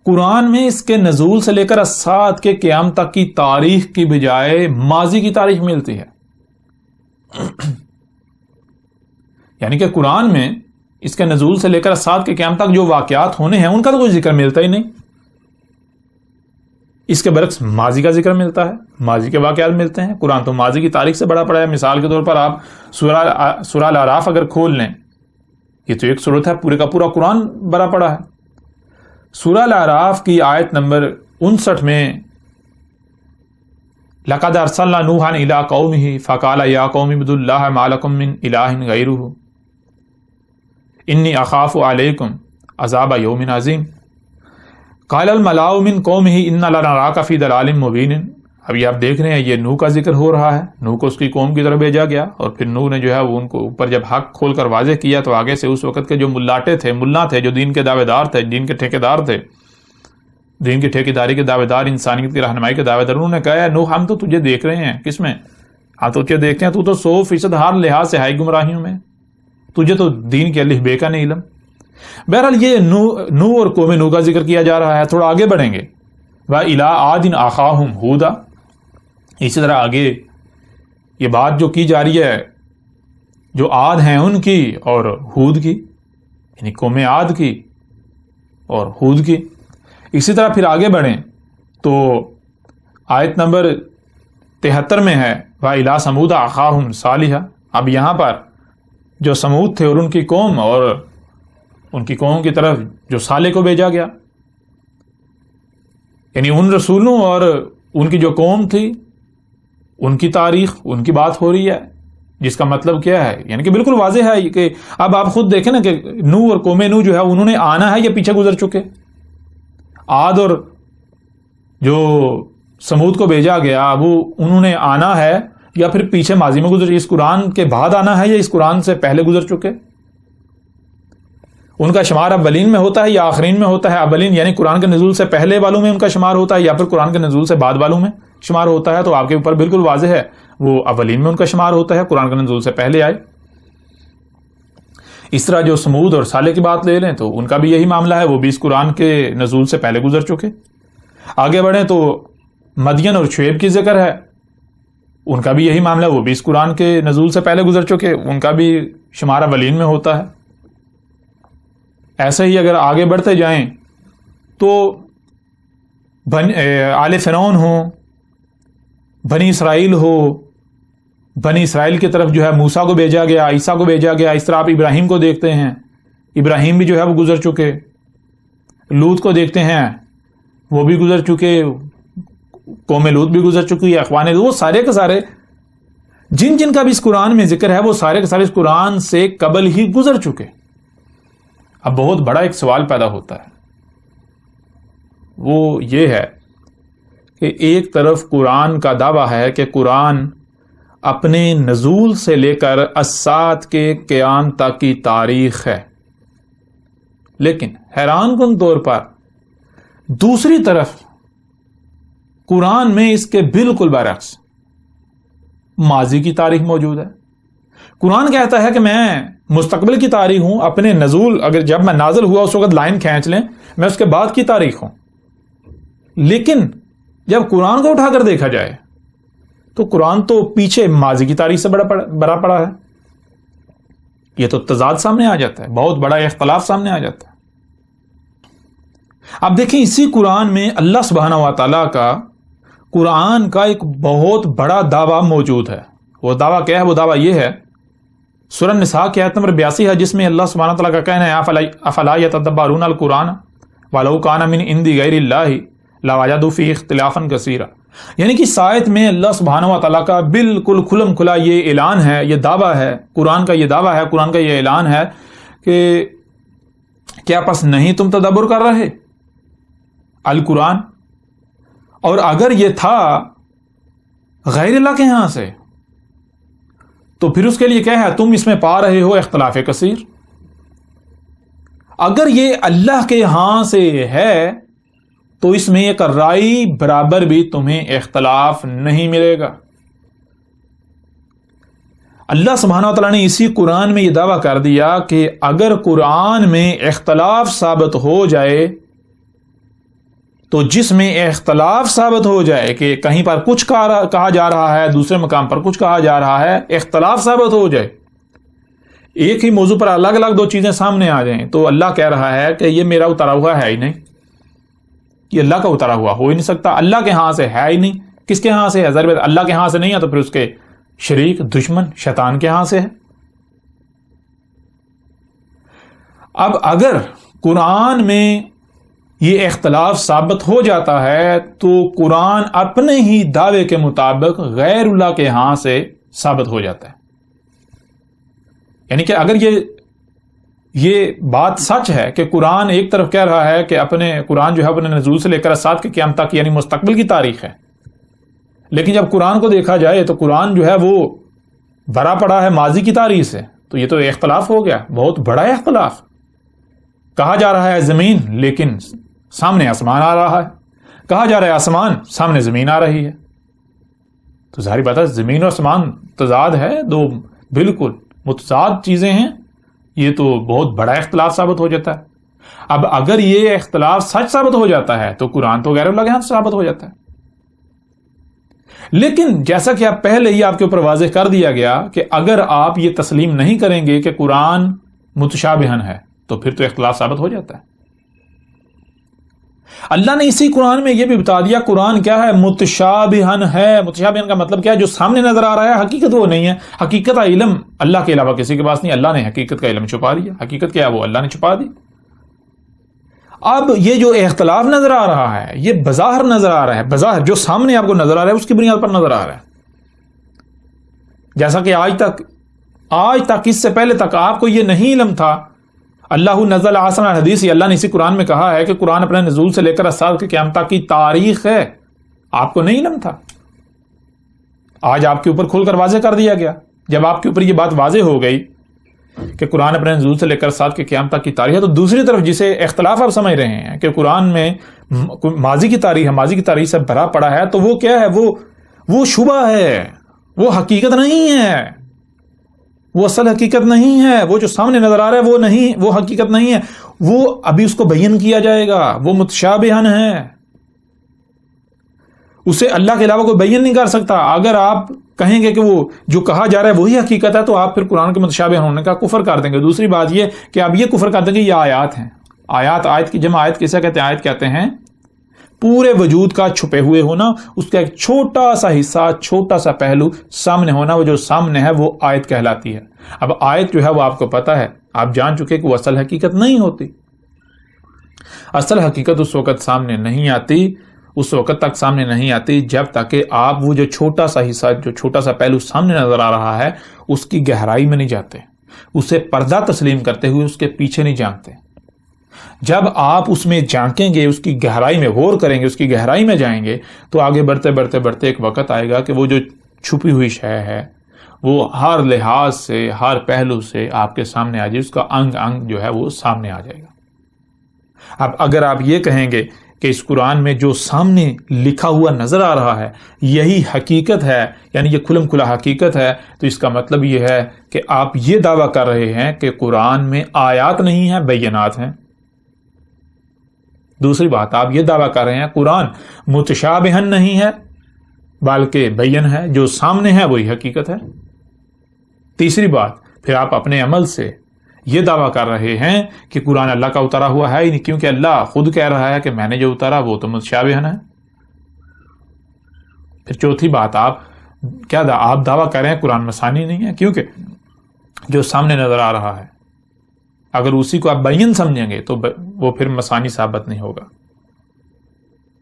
قرآن میں اس کے نزول سے لے کر الساعۃ کے قیام تک کی تاریخ کی بجائے ماضی کی تاریخ ملتی ہے، یعنی کہ قرآن میں اس کے نزول سے لے کر الساعۃ کے قیام تک جو واقعات ہونے ہیں ان کا تو کوئی ذکر ملتا ہی نہیں، اس کے برعکس ماضی کا ذکر ملتا ہے، ماضی کے واقعات ملتے ہیں۔ قرآن تو ماضی کی تاریخ سے بڑا پڑا ہے۔ مثال کے طور پر آپ سورہ الاعراف اگر کھول لیں، یہ تو ایک سورت ہے، پورے کا پورا قرآن بڑا پڑا ہے۔ سورہ الاعراف کی آیت نمبر 59 میں لَقَدْ أَرْسَلْنَا نُوحًا إِلَىٰ قَوْمِهِ فَقَالَ يَا قَوْمِ اعْبُدُوا اللَّهَ مَا لَكُم مِّنْ إِلَٰهٍ غَيْرُهُ إِنِّي أَخَافُ عَلَيْكُمْ عَذَابَ يَوْمٍ عَظِيمٍ قَالَ الْمَلَأُ مِنْ قَوْمِهِ إِنَّا لَنَرَاكَ فِي ضَلَالٍ مُّبِينٍ۔ ابھی آپ دیکھ رہے ہیں یہ نوح کا ذکر ہو رہا ہے، نوح کو اس کی قوم کی طرف بھیجا گیا، اور پھر نوح نے جو ہے وہ ان کو اوپر جب حق کھول کر واضح کیا تو آگے سے اس وقت کے جو ملا تھے جو دین کے دعوے دار تھے، دین کے ٹھیکیدار تھے، دین کی ٹھیکیداری کے دعوے دار، انسانیت کی رہنمائی کے دعوے دار، انہوں نے کہا نوح ہم تو تجھے دیکھ رہے ہیں، کس میں؟ ہاں تو تجھے دیکھتے ہیں، تو 100% ہر لحاظ سے ہائی گمراہیوں میں، تجھے تو دین کے الف بے کا نہیں علم۔ بہرحال یہ نوح اور قوم نوح کا ذکر کیا جا رہا ہے۔ تھوڑا آگے بڑھیں گے، وَإِلَىٰ عَادٍ أَخَاهُمْ هُودًا، اسی طرح آگے یہ بات جو کی جا رہی ہے جو عاد ہیں ان کی اور ہود کی، یعنی قوم عاد کی اور ہود کی۔ اسی طرح پھر آگے بڑھیں تو آیت نمبر 73 میں ہے وَإِلَىٰ ثَمُودَ أَخَاهُمْ صَالِحًا۔ اب یہاں پر جو سمود تھے اور ان کی قوم، اور ان کی قوم کی طرف جو صالح کو بھیجا گیا، یعنی ان رسولوں اور ان کی جو قوم تھی ان کی تاریخ، ان کی بات ہو رہی ہے، جس کا مطلب کیا ہے، یعنی کہ بالکل واضح ہے کہ اب آپ خود دیکھیں نا کہ نوح اور قوم نوح جو ہے انہوں نے آنا ہے یا پیچھے گزر چکے؟ عاد اور جو سمود کو بھیجا گیا وہ انہوں نے آنا ہے یا پھر پیچھے ماضی میں گزر، اس قرآن کے بعد آنا ہے یا اس قرآن سے پہلے گزر چکے؟ ان کا شمار اولین میں ہوتا ہے یا آخرین میں ہوتا ہے؟ اولین یعنی قرآن کے نزول سے پہلے والوں میں ان کا شمار ہوتا ہے یا پھر قرآن کے نزول سے بعد والوں میں شمار ہوتا ہے؟ تو آپ کے اوپر بالکل واضح ہے، وہ اولین میں ان کا شمار ہوتا ہے، قرآن کے نزول سے پہلے آئے۔ اس طرح جو سمود اور صالح کی بات لے لیں تو ان کا بھی یہی معاملہ ہے، وہ بھی اس قرآن کے نزول سے پہلے گزر چکے۔ آگے بڑھیں تو مدین اور شعیب کی ذکر ہے، ان کا بھی یہی معاملہ، وہ بھی اس قرآن کے نزول سے پہلے گزر چکے، ان کا بھی شمار اولین میں ہوتا ہے۔ ایسے ہی اگر آگے بڑھتے جائیں تو آل فرعون ہو، بنی اسرائیل ہو، بنی اسرائیل کی طرف جو ہے موسیٰ کو بھیجا گیا، عیسیٰ کو بھیجا گیا۔ اس طرح آپ ابراہیم کو دیکھتے ہیں، ابراہیم بھی جو ہے وہ گزر چکے، لوط کو دیکھتے ہیں وہ بھی گزر چکے، قوم لوط بھی گزر چکی ہے، اخوان لوط، وہ سارے کے سارے جن کا بھی اس قرآن میں ذکر ہے وہ سارے کے سارے اس قرآن سے قبل ہی گزر چکے۔ اب بہت بڑا ایک سوال پیدا ہوتا ہے، وہ یہ ہے کہ ایک طرف قرآن کا دعویٰ ہے کہ قرآن اپنے نزول سے لے کر الساعۃ کے قیام تک کی تاریخ ہے، لیکن حیران کن طور پر دوسری طرف قرآن میں اس کے بالکل برعکس ماضی کی تاریخ موجود ہے۔ قرآن کہتا ہے کہ میں مستقبل کی تاریخ ہوں، اپنے نزول اگر جب میں نازل ہوا اس وقت لائن کھینچ لیں، میں اس کے بعد کی تاریخ ہوں، لیکن جب قرآن کو اٹھا کر دیکھا جائے تو قرآن تو پیچھے ماضی کی تاریخ سے بڑا پڑا ہے۔ یہ تو تضاد سامنے آ جاتا ہے، بہت بڑا اختلاف سامنے آ جاتا ہے۔ اب دیکھیں اسی قرآن میں اللہ سبحانہ و تعالیٰ کا قرآن کا ایک بہت بڑا دعویٰ موجود ہے۔ وہ دعویٰ کیا ہے؟ وہ دعویٰ یہ ہے، سورہ النساء کی آیت نمبر 82 ہے، جس میں اللہ سبحانہ وتعالیٰ کا کہنا ہے افلا یتدبرون القرآن ولو کان من عند غیر اللہ لوجدوا فیہ اختلافا کثیرا۔ یعنی کہ اس آیت میں اللہ سبحانہ وتعالیٰ کا بالکل کھلم کھلا یہ اعلان ہے، یہ دعویٰ ہے، قرآن کا یہ دعویٰ ہے، قرآن کا یہ اعلان ہے کہ کیا پس نہیں تم تدبر کر رہے؟ القرآن، اور اگر یہ تھا غیر اللہ کے ہاں سے تو پھر اس کے لیے کیا ہے؟ تم اس میں پا رہے ہو اختلاف کثیر۔ اگر یہ اللہ کے ہاں سے ہے تو اس میں ایک رائی برابر بھی تمہیں اختلاف نہیں ملے گا۔ اللہ سبحانہ و تعالیٰ نے اسی قرآن میں یہ دعویٰ کر دیا کہ اگر قرآن میں اختلاف ثابت ہو جائے تو جس میں اختلاف ثابت ہو جائے کہ کہیں پر کچھ کہا جا رہا ہے، دوسرے مقام پر کچھ کہا جا رہا ہے، اختلاف ثابت ہو جائے، ایک ہی موضوع پر الگ الگ دو چیزیں سامنے آ جائیں، تو اللہ کہہ رہا ہے کہ یہ میرا اتارا ہوا ہے ہی نہیں، یہ اللہ کا اتارا ہوا ہو ہی نہیں سکتا، اللہ کے ہاں سے ہے ہی نہیں۔ کس کے ہاں سے ہے؟ ضرور اللہ کے ہاں سے نہیں ہے تو پھر اس کے شریک دشمن شیطان کے ہاں سے ہے۔ اب اگر قرآن میں یہ اختلاف ثابت ہو جاتا ہے تو قرآن اپنے ہی دعوے کے مطابق غیر اللہ کے ہاں سے ثابت ہو جاتا ہے۔ یعنی کہ اگر یہ بات سچ ہے کہ قرآن ایک طرف کہہ رہا ہے کہ قرآن جو ہے اپنے نزول سے لے کر اسات کے قیامت تک یعنی مستقبل کی تاریخ ہے، لیکن جب قرآن کو دیکھا جائے تو قرآن جو ہے وہ بھرا پڑا ہے ماضی کی تاریخ سے، تو یہ تو اختلاف ہو گیا، بہت بڑا اختلاف۔ کہا جا رہا ہے زمین لیکن سامنے آسمان آ رہا ہے، کہا جا رہا ہے آسمان سامنے زمین آ رہی ہے، تو ظاہری بات ہے زمین اور آسمان تضاد ہے، دو بالکل متضاد چیزیں ہیں، یہ تو بہت بڑا اختلاف ثابت ہو جاتا ہے۔ اب اگر یہ اختلاف سچ ثابت ہو جاتا ہے تو قرآن تو غیر اللہ کے ہاں سے ثابت ہو جاتا ہے۔ لیکن جیسا کہ آپ پہلے ہی آپ کے اوپر واضح کر دیا گیا کہ اگر آپ یہ تسلیم نہیں کریں گے کہ قرآن متشابہن ہے تو پھر تو اختلاف ثابت ہو جاتا ہے۔ اللہ نے اسی قرآن میں یہ بھی بتا دیا قرآن کیا ہے؟ متشابہن ہے۔ متشابہن کا مطلب کیا ہے؟ جو سامنے نظر آ رہا ہے حقیقت وہ نہیں ہے، حقیقت کا علم اللہ کے علاوہ کسی کے پاس نہیں، اللہ نے حقیقت کا علم چھپا دیا، حقیقت کیا ہے وہ اللہ نے چھپا دی۔ اب یہ جو اختلاف نظر آ رہا ہے یہ بظاہر نظر آ رہا ہے، بظاہر جو سامنے آپ کو نظر آ رہا ہے اس کی بنیاد پر نظر آ رہا ہے، جیسا کہ آج تک اس سے پہلے تک آپ کو یہ نہیں علم تھا۔ اللہ نزل احسن الحدیث، اللہ نے اسی قرآن میں کہا ہے کہ قرآن اپنے نزول سے لے کر اسات کے قیامت تک کی تاریخ ہے، آپ کو نہیں علم تھا، آج آپ کے اوپر کھول کر واضح کر دیا گیا۔ جب آپ کے اوپر یہ بات واضح ہو گئی کہ قرآن اپنے نزول سے لے کر اسات کے قیامت تک کی تاریخ ہے، تو دوسری طرف جسے اختلاف آپ سمجھ رہے ہیں کہ قرآن میں ماضی کی تاریخ ہے، ماضی کی تاریخ سے بھرا پڑا ہے، تو وہ کیا ہے؟ وہ شبہ ہے، وہ حقیقت نہیں ہے، وہ اصل حقیقت نہیں ہے، وہ جو سامنے نظر آ رہا ہے وہ نہیں، وہ حقیقت نہیں ہے، وہ ابھی اس کو بیان کیا جائے گا، وہ متشابہن ہے، اسے اللہ کے علاوہ کوئی بیان نہیں کر سکتا۔ اگر آپ کہیں گے کہ وہ جو کہا جا رہا ہے وہی حقیقت ہے تو آپ پھر قرآن کے متشابہ ہونے کا کفر کر دیں گے۔ دوسری بات یہ کہ آپ یہ کفر کر دیں گے یہ آیات ہیں، آیت کی جمع آیت کسے کہتے ہیں؟ آیت کہتے ہیں پورے وجود کا چھپے ہوئے ہونا، اس کا ایک چھوٹا سا حصہ، چھوٹا سا پہلو سامنے ہونا، وہ جو سامنے ہے وہ آیت کہلاتی ہے۔ اب آیت جو ہے وہ آپ کو پتا ہے، آپ جان چکے کہ وہ اصل حقیقت نہیں ہوتی، اصل حقیقت اس وقت سامنے نہیں آتی، اس وقت تک سامنے نہیں آتی جب تک کہ آپ وہ جو چھوٹا سا حصہ، جو چھوٹا سا پہلو سامنے نظر آ رہا ہے اس کی گہرائی میں نہیں جاتے، اسے پردہ تسلیم کرتے ہوئے اس کے پیچھے نہیں جانتے۔ جب آپ اس میں جھانکیں گے، اس کی گہرائی میں غور کریں گے، اس کی گہرائی میں جائیں گے تو آگے بڑھتے بڑھتے بڑھتے ایک وقت آئے گا کہ وہ جو چھپی ہوئی شے ہے وہ ہر لحاظ سے، ہر پہلو سے آپ کے سامنے آ جائے، اس کا انگ انگ جو ہے وہ سامنے آ جائے گا۔ اب اگر آپ یہ کہیں گے کہ اس قرآن میں جو سامنے لکھا ہوا نظر آ رہا ہے یہی حقیقت ہے، یعنی یہ کھلم کھلا حقیقت ہے، تو اس کا مطلب یہ ہے کہ آپ یہ دعویٰ کر رہے ہیں کہ قرآن میں آیات نہیں ہیں، بینات ہیں۔ دوسری بات آپ یہ دعویٰ کر رہے ہیں قرآن متشابہن نہیں ہے بلکہ بین ہے، جو سامنے ہے وہی حقیقت ہے۔ تیسری بات پھر آپ اپنے عمل سے یہ دعویٰ کر رہے ہیں کہ قرآن اللہ کا اتارا ہوا ہے ہی نہیں، کیونکہ اللہ خود کہہ رہا ہے کہ میں نے جو اتارا وہ تو متشابہن ہے۔ پھر چوتھی بات آپ دعویٰ کر رہے ہیں قرآن مثانی نہیں ہے، کیونکہ جو سامنے نظر آ رہا ہے اگر اسی کو آپ بین سمجھیں گے تو وہ پھر مثانی ثابت نہیں ہوگا،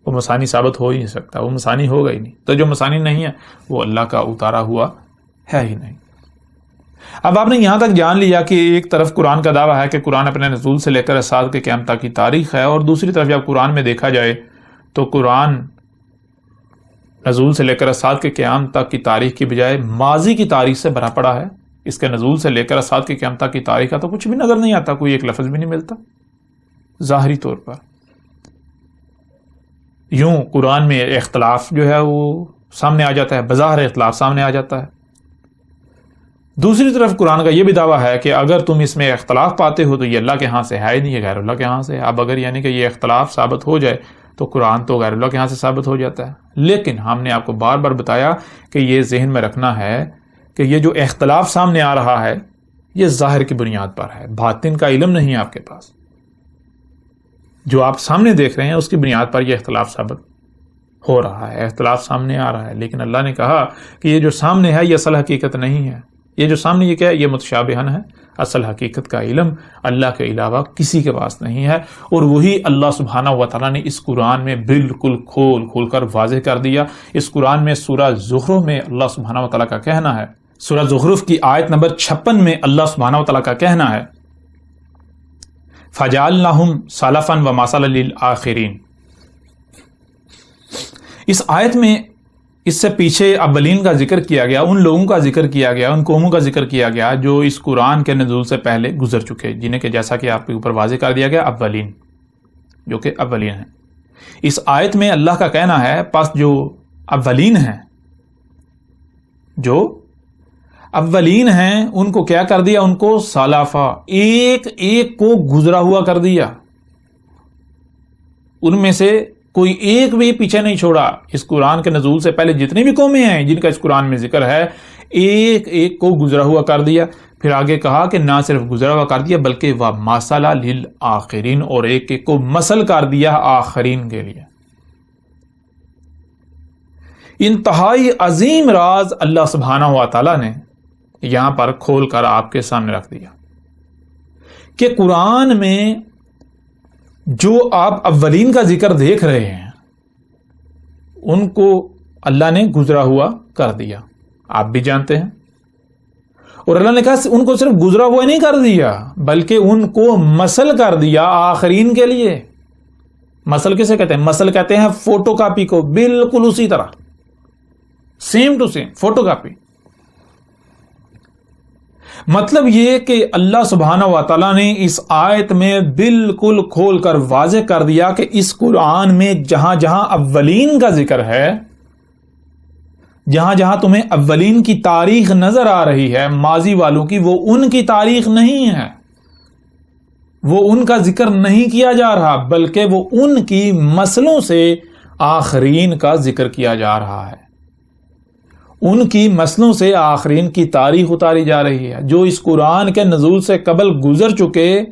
وہ مثانی ثابت ہو ہی نہیں سکتا، وہ مثانی ہوگا ہی نہیں، تو جو مثانی نہیں ہے وہ اللہ کا اتارا ہوا ہے ہی نہیں۔ اب آپ نے یہاں تک جان لیا کہ ایک طرف قرآن کا دعویٰ ہے کہ قرآن اپنے نزول سے لے کر اسات کے قیامت تک کی تاریخ ہے، اور دوسری طرف جب قرآن میں دیکھا جائے تو قرآن نزول سے لے کر اسات کے قیام تک کی تاریخ کی بجائے ماضی کی تاریخ سے بھرا پڑا ہے. اس کے نزول سے لے کر اسات کے قیام تک کی تاریخ کا تو کچھ بھی نظر نہیں آتا، کوئی ایک لفظ بھی نہیں ملتا ظاہری طور پر. یوں قرآن میں اختلاف جو ہے وہ سامنے آ جاتا ہے، بظاہر اختلاف سامنے آ جاتا ہے. دوسری طرف قرآن کا یہ بھی دعویٰ ہے کہ اگر تم اس میں اختلاف پاتے ہو تو یہ اللہ کے ہاں سے ہے ہی نہیں، یہ غیر اللہ کے ہاں سے ہے. اب اگر یعنی کہ یہ اختلاف ثابت ہو جائے تو قرآن تو غیر اللہ کے ہاں سے ثابت ہو جاتا ہے. لیکن ہم نے آپ کو بار بار بتایا کہ یہ ذہن میں رکھنا ہے کہ یہ جو اختلاف سامنے آ رہا ہے یہ ظاہر کی بنیاد پر ہے، باطن کا علم نہیں ہے آپ کے پاس. جو آپ سامنے دیکھ رہے ہیں اس کی بنیاد پر یہ اختلاف ثابت ہو رہا ہے، اختلاف سامنے آ رہا ہے. لیکن اللہ نے کہا کہ یہ جو سامنے ہے یہ اصل حقیقت نہیں ہے. یہ جو سامنے یہ کیا ہے، یہ متشابہن ہے. اصل حقیقت کا علم اللہ کے علاوہ کسی کے پاس نہیں ہے، اور وہی اللہ سبحانہ و تعالیٰ نے اس قرآن میں بالکل کھول کر واضح کر دیا. اس قرآن میں سورہ زخرف میں اللہ سبحانہ و تعالیٰ کا کہنا ہے، سورہ زخرف کی آیت نمبر 56 میں اللہ سبحانہ و تعالیٰ کا کہنا ہے فَجَعَلْنَاهُمْ سَلَفًا وَمَثَلًا لِلْآخِرِينَ. اس آیت میں اس سے پیچھے اولین کا ذکر کیا گیا، ان لوگوں کا ذکر کیا گیا، ان قوموں کا ذکر کیا گیا جو اس قرآن کے نزول سے پہلے گزر چکے، جنہیں کہ جیسا کہ آپ کے اوپر واضح کر دیا گیا اولین، جو کہ اولین ہیں. اس آیت میں اللہ کا کہنا ہے پس جو اولین ہیں، جو اولین ہیں ان کو کیا کر دیا، ان کو سلفا، ایک ایک کو گزرا ہوا کر دیا. ان میں سے کوئی ایک بھی پیچھے نہیں چھوڑا. اس قرآن کے نزول سے پہلے جتنی بھی قومیں ہیں جن کا اس قرآن میں ذکر ہے، ایک ایک کو گزرا ہوا کر دیا. پھر آگے کہا کہ نہ صرف گزرا ہوا کر دیا بلکہ وَمَثَلًا لِلْآخِرِينَ، اور ایک ایک کو مثل کر دیا آخرین کے لیے. انتہائی عظیم راز اللہ سبحانہ و تعالیٰ نے یہاں پر کھول کر آپ کے سامنے رکھ دیا کہ قرآن میں جو آپ اولین کا ذکر دیکھ رہے ہیں ان کو اللہ نے گزرا ہوا کر دیا. آپ بھی جانتے ہیں. اور اللہ نے کہا ان کو صرف گزرا ہوا نہیں کر دیا بلکہ ان کو مثل کر دیا آخرین کے لیے. مثل کسے کہتے ہیں؟ مثل کہتے ہیں فوٹو کاپی کو، بالکل اسی طرح، same to same photocopy. مطلب یہ کہ اللہ سبحانہ و تعالیٰ نے اس آیت میں بالکل کھول کر واضح کر دیا کہ اس قرآن میں جہاں جہاں اولین کا ذکر ہے، جہاں جہاں تمہیں اولین کی تاریخ نظر آ رہی ہے ماضی والوں کی، وہ ان کی تاریخ نہیں ہے، وہ ان کا ذکر نہیں کیا جا رہا بلکہ وہ ان کی مثلوں سے آخرین کا ذکر کیا جا رہا ہے. ان کی مثلوں سے آخرین کی تاریخ اتاری جا رہی ہے. جو اس قرآن کے نزول سے قبل گزر چکے،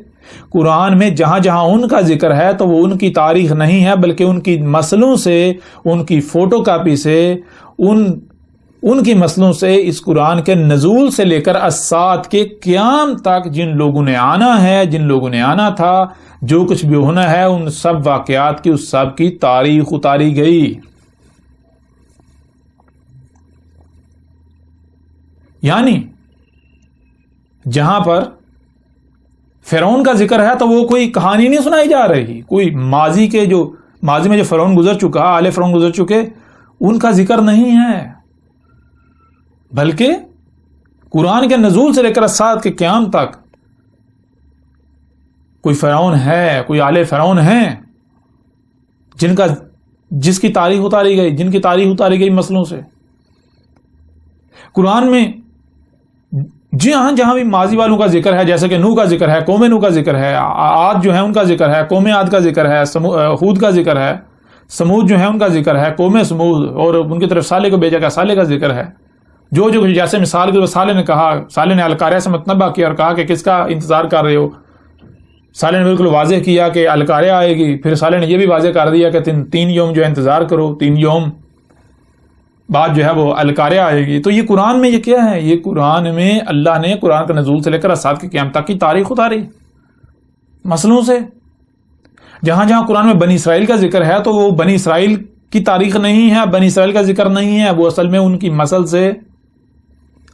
قرآن میں جہاں جہاں ان کا ذکر ہے تو وہ ان کی تاریخ نہیں ہے بلکہ ان کی مثلوں سے، ان کی فوٹو کاپی سے، ان کی مثلوں سے اس قرآن کے نزول سے لے کر اسات کے قیام تک جن لوگوں نے آنا ہے، جن لوگوں نے آنا تھا، جو کچھ بھی ہونا ہے، ان سب واقعات کی، اس سب کی تاریخ اتاری گئی. یعنی جہاں پر فرعون کا ذکر ہے تو وہ کوئی کہانی نہیں سنائی جا رہی، کوئی ماضی میں جو فرعون گزر چکا، آل فرعون گزر چکے، ان کا ذکر نہیں ہے، بلکہ قرآن کے نزول سے لے کر اسات کے قیام تک کوئی فرعون ہے، کوئی آل فرعون ہیں جس کی تاریخ اتاری گئی، جن کی تاریخ اتاری گئی مسئلوں سے. قرآن میں جہاں بھی ماضی والوں کا ذکر ہے، جیسے کہ نوح کا ذکر ہے، قوم نوح کا ذکر ہے، عاد جو ہے ان کا ذکر ہے، قوم عاد کا ذکر ہے، ہود کا ذکر ہے، سمود جو ہے ان کا ذکر ہے، قوم سمود، اور ان کی طرف صالح کو بھیجا گیا، صالح کا ذکر ہے. جو جیسے مثال کے صالح نے کہا، صالح نے القاریہ سے متنبہ کیا اور کہا کہ کس کا انتظار کر رہے ہو. صالح نے بالکل واضح کیا کہ القاریہ آئے گی. پھر صالح نے یہ بھی واضح کر دیا کہ 3 یوم جو ہے انتظار کرو، 3 یوم بعد جو ہے وہ القاریہ آئے گی. تو یہ قرآن میں یہ کیا ہے؟ یہ قرآن میں اللہ نے قرآن کے نزول سے لے کر اسات کی قیامت تک کی تاریخ اتاری مسئلوں سے. جہاں جہاں قرآن میں بنی اسرائیل کا ذکر ہے تو وہ بنی اسرائیل کی تاریخ نہیں ہے، بنی اسرائیل کا ذکر نہیں ہے، وہ اصل میں ان کی مسل سے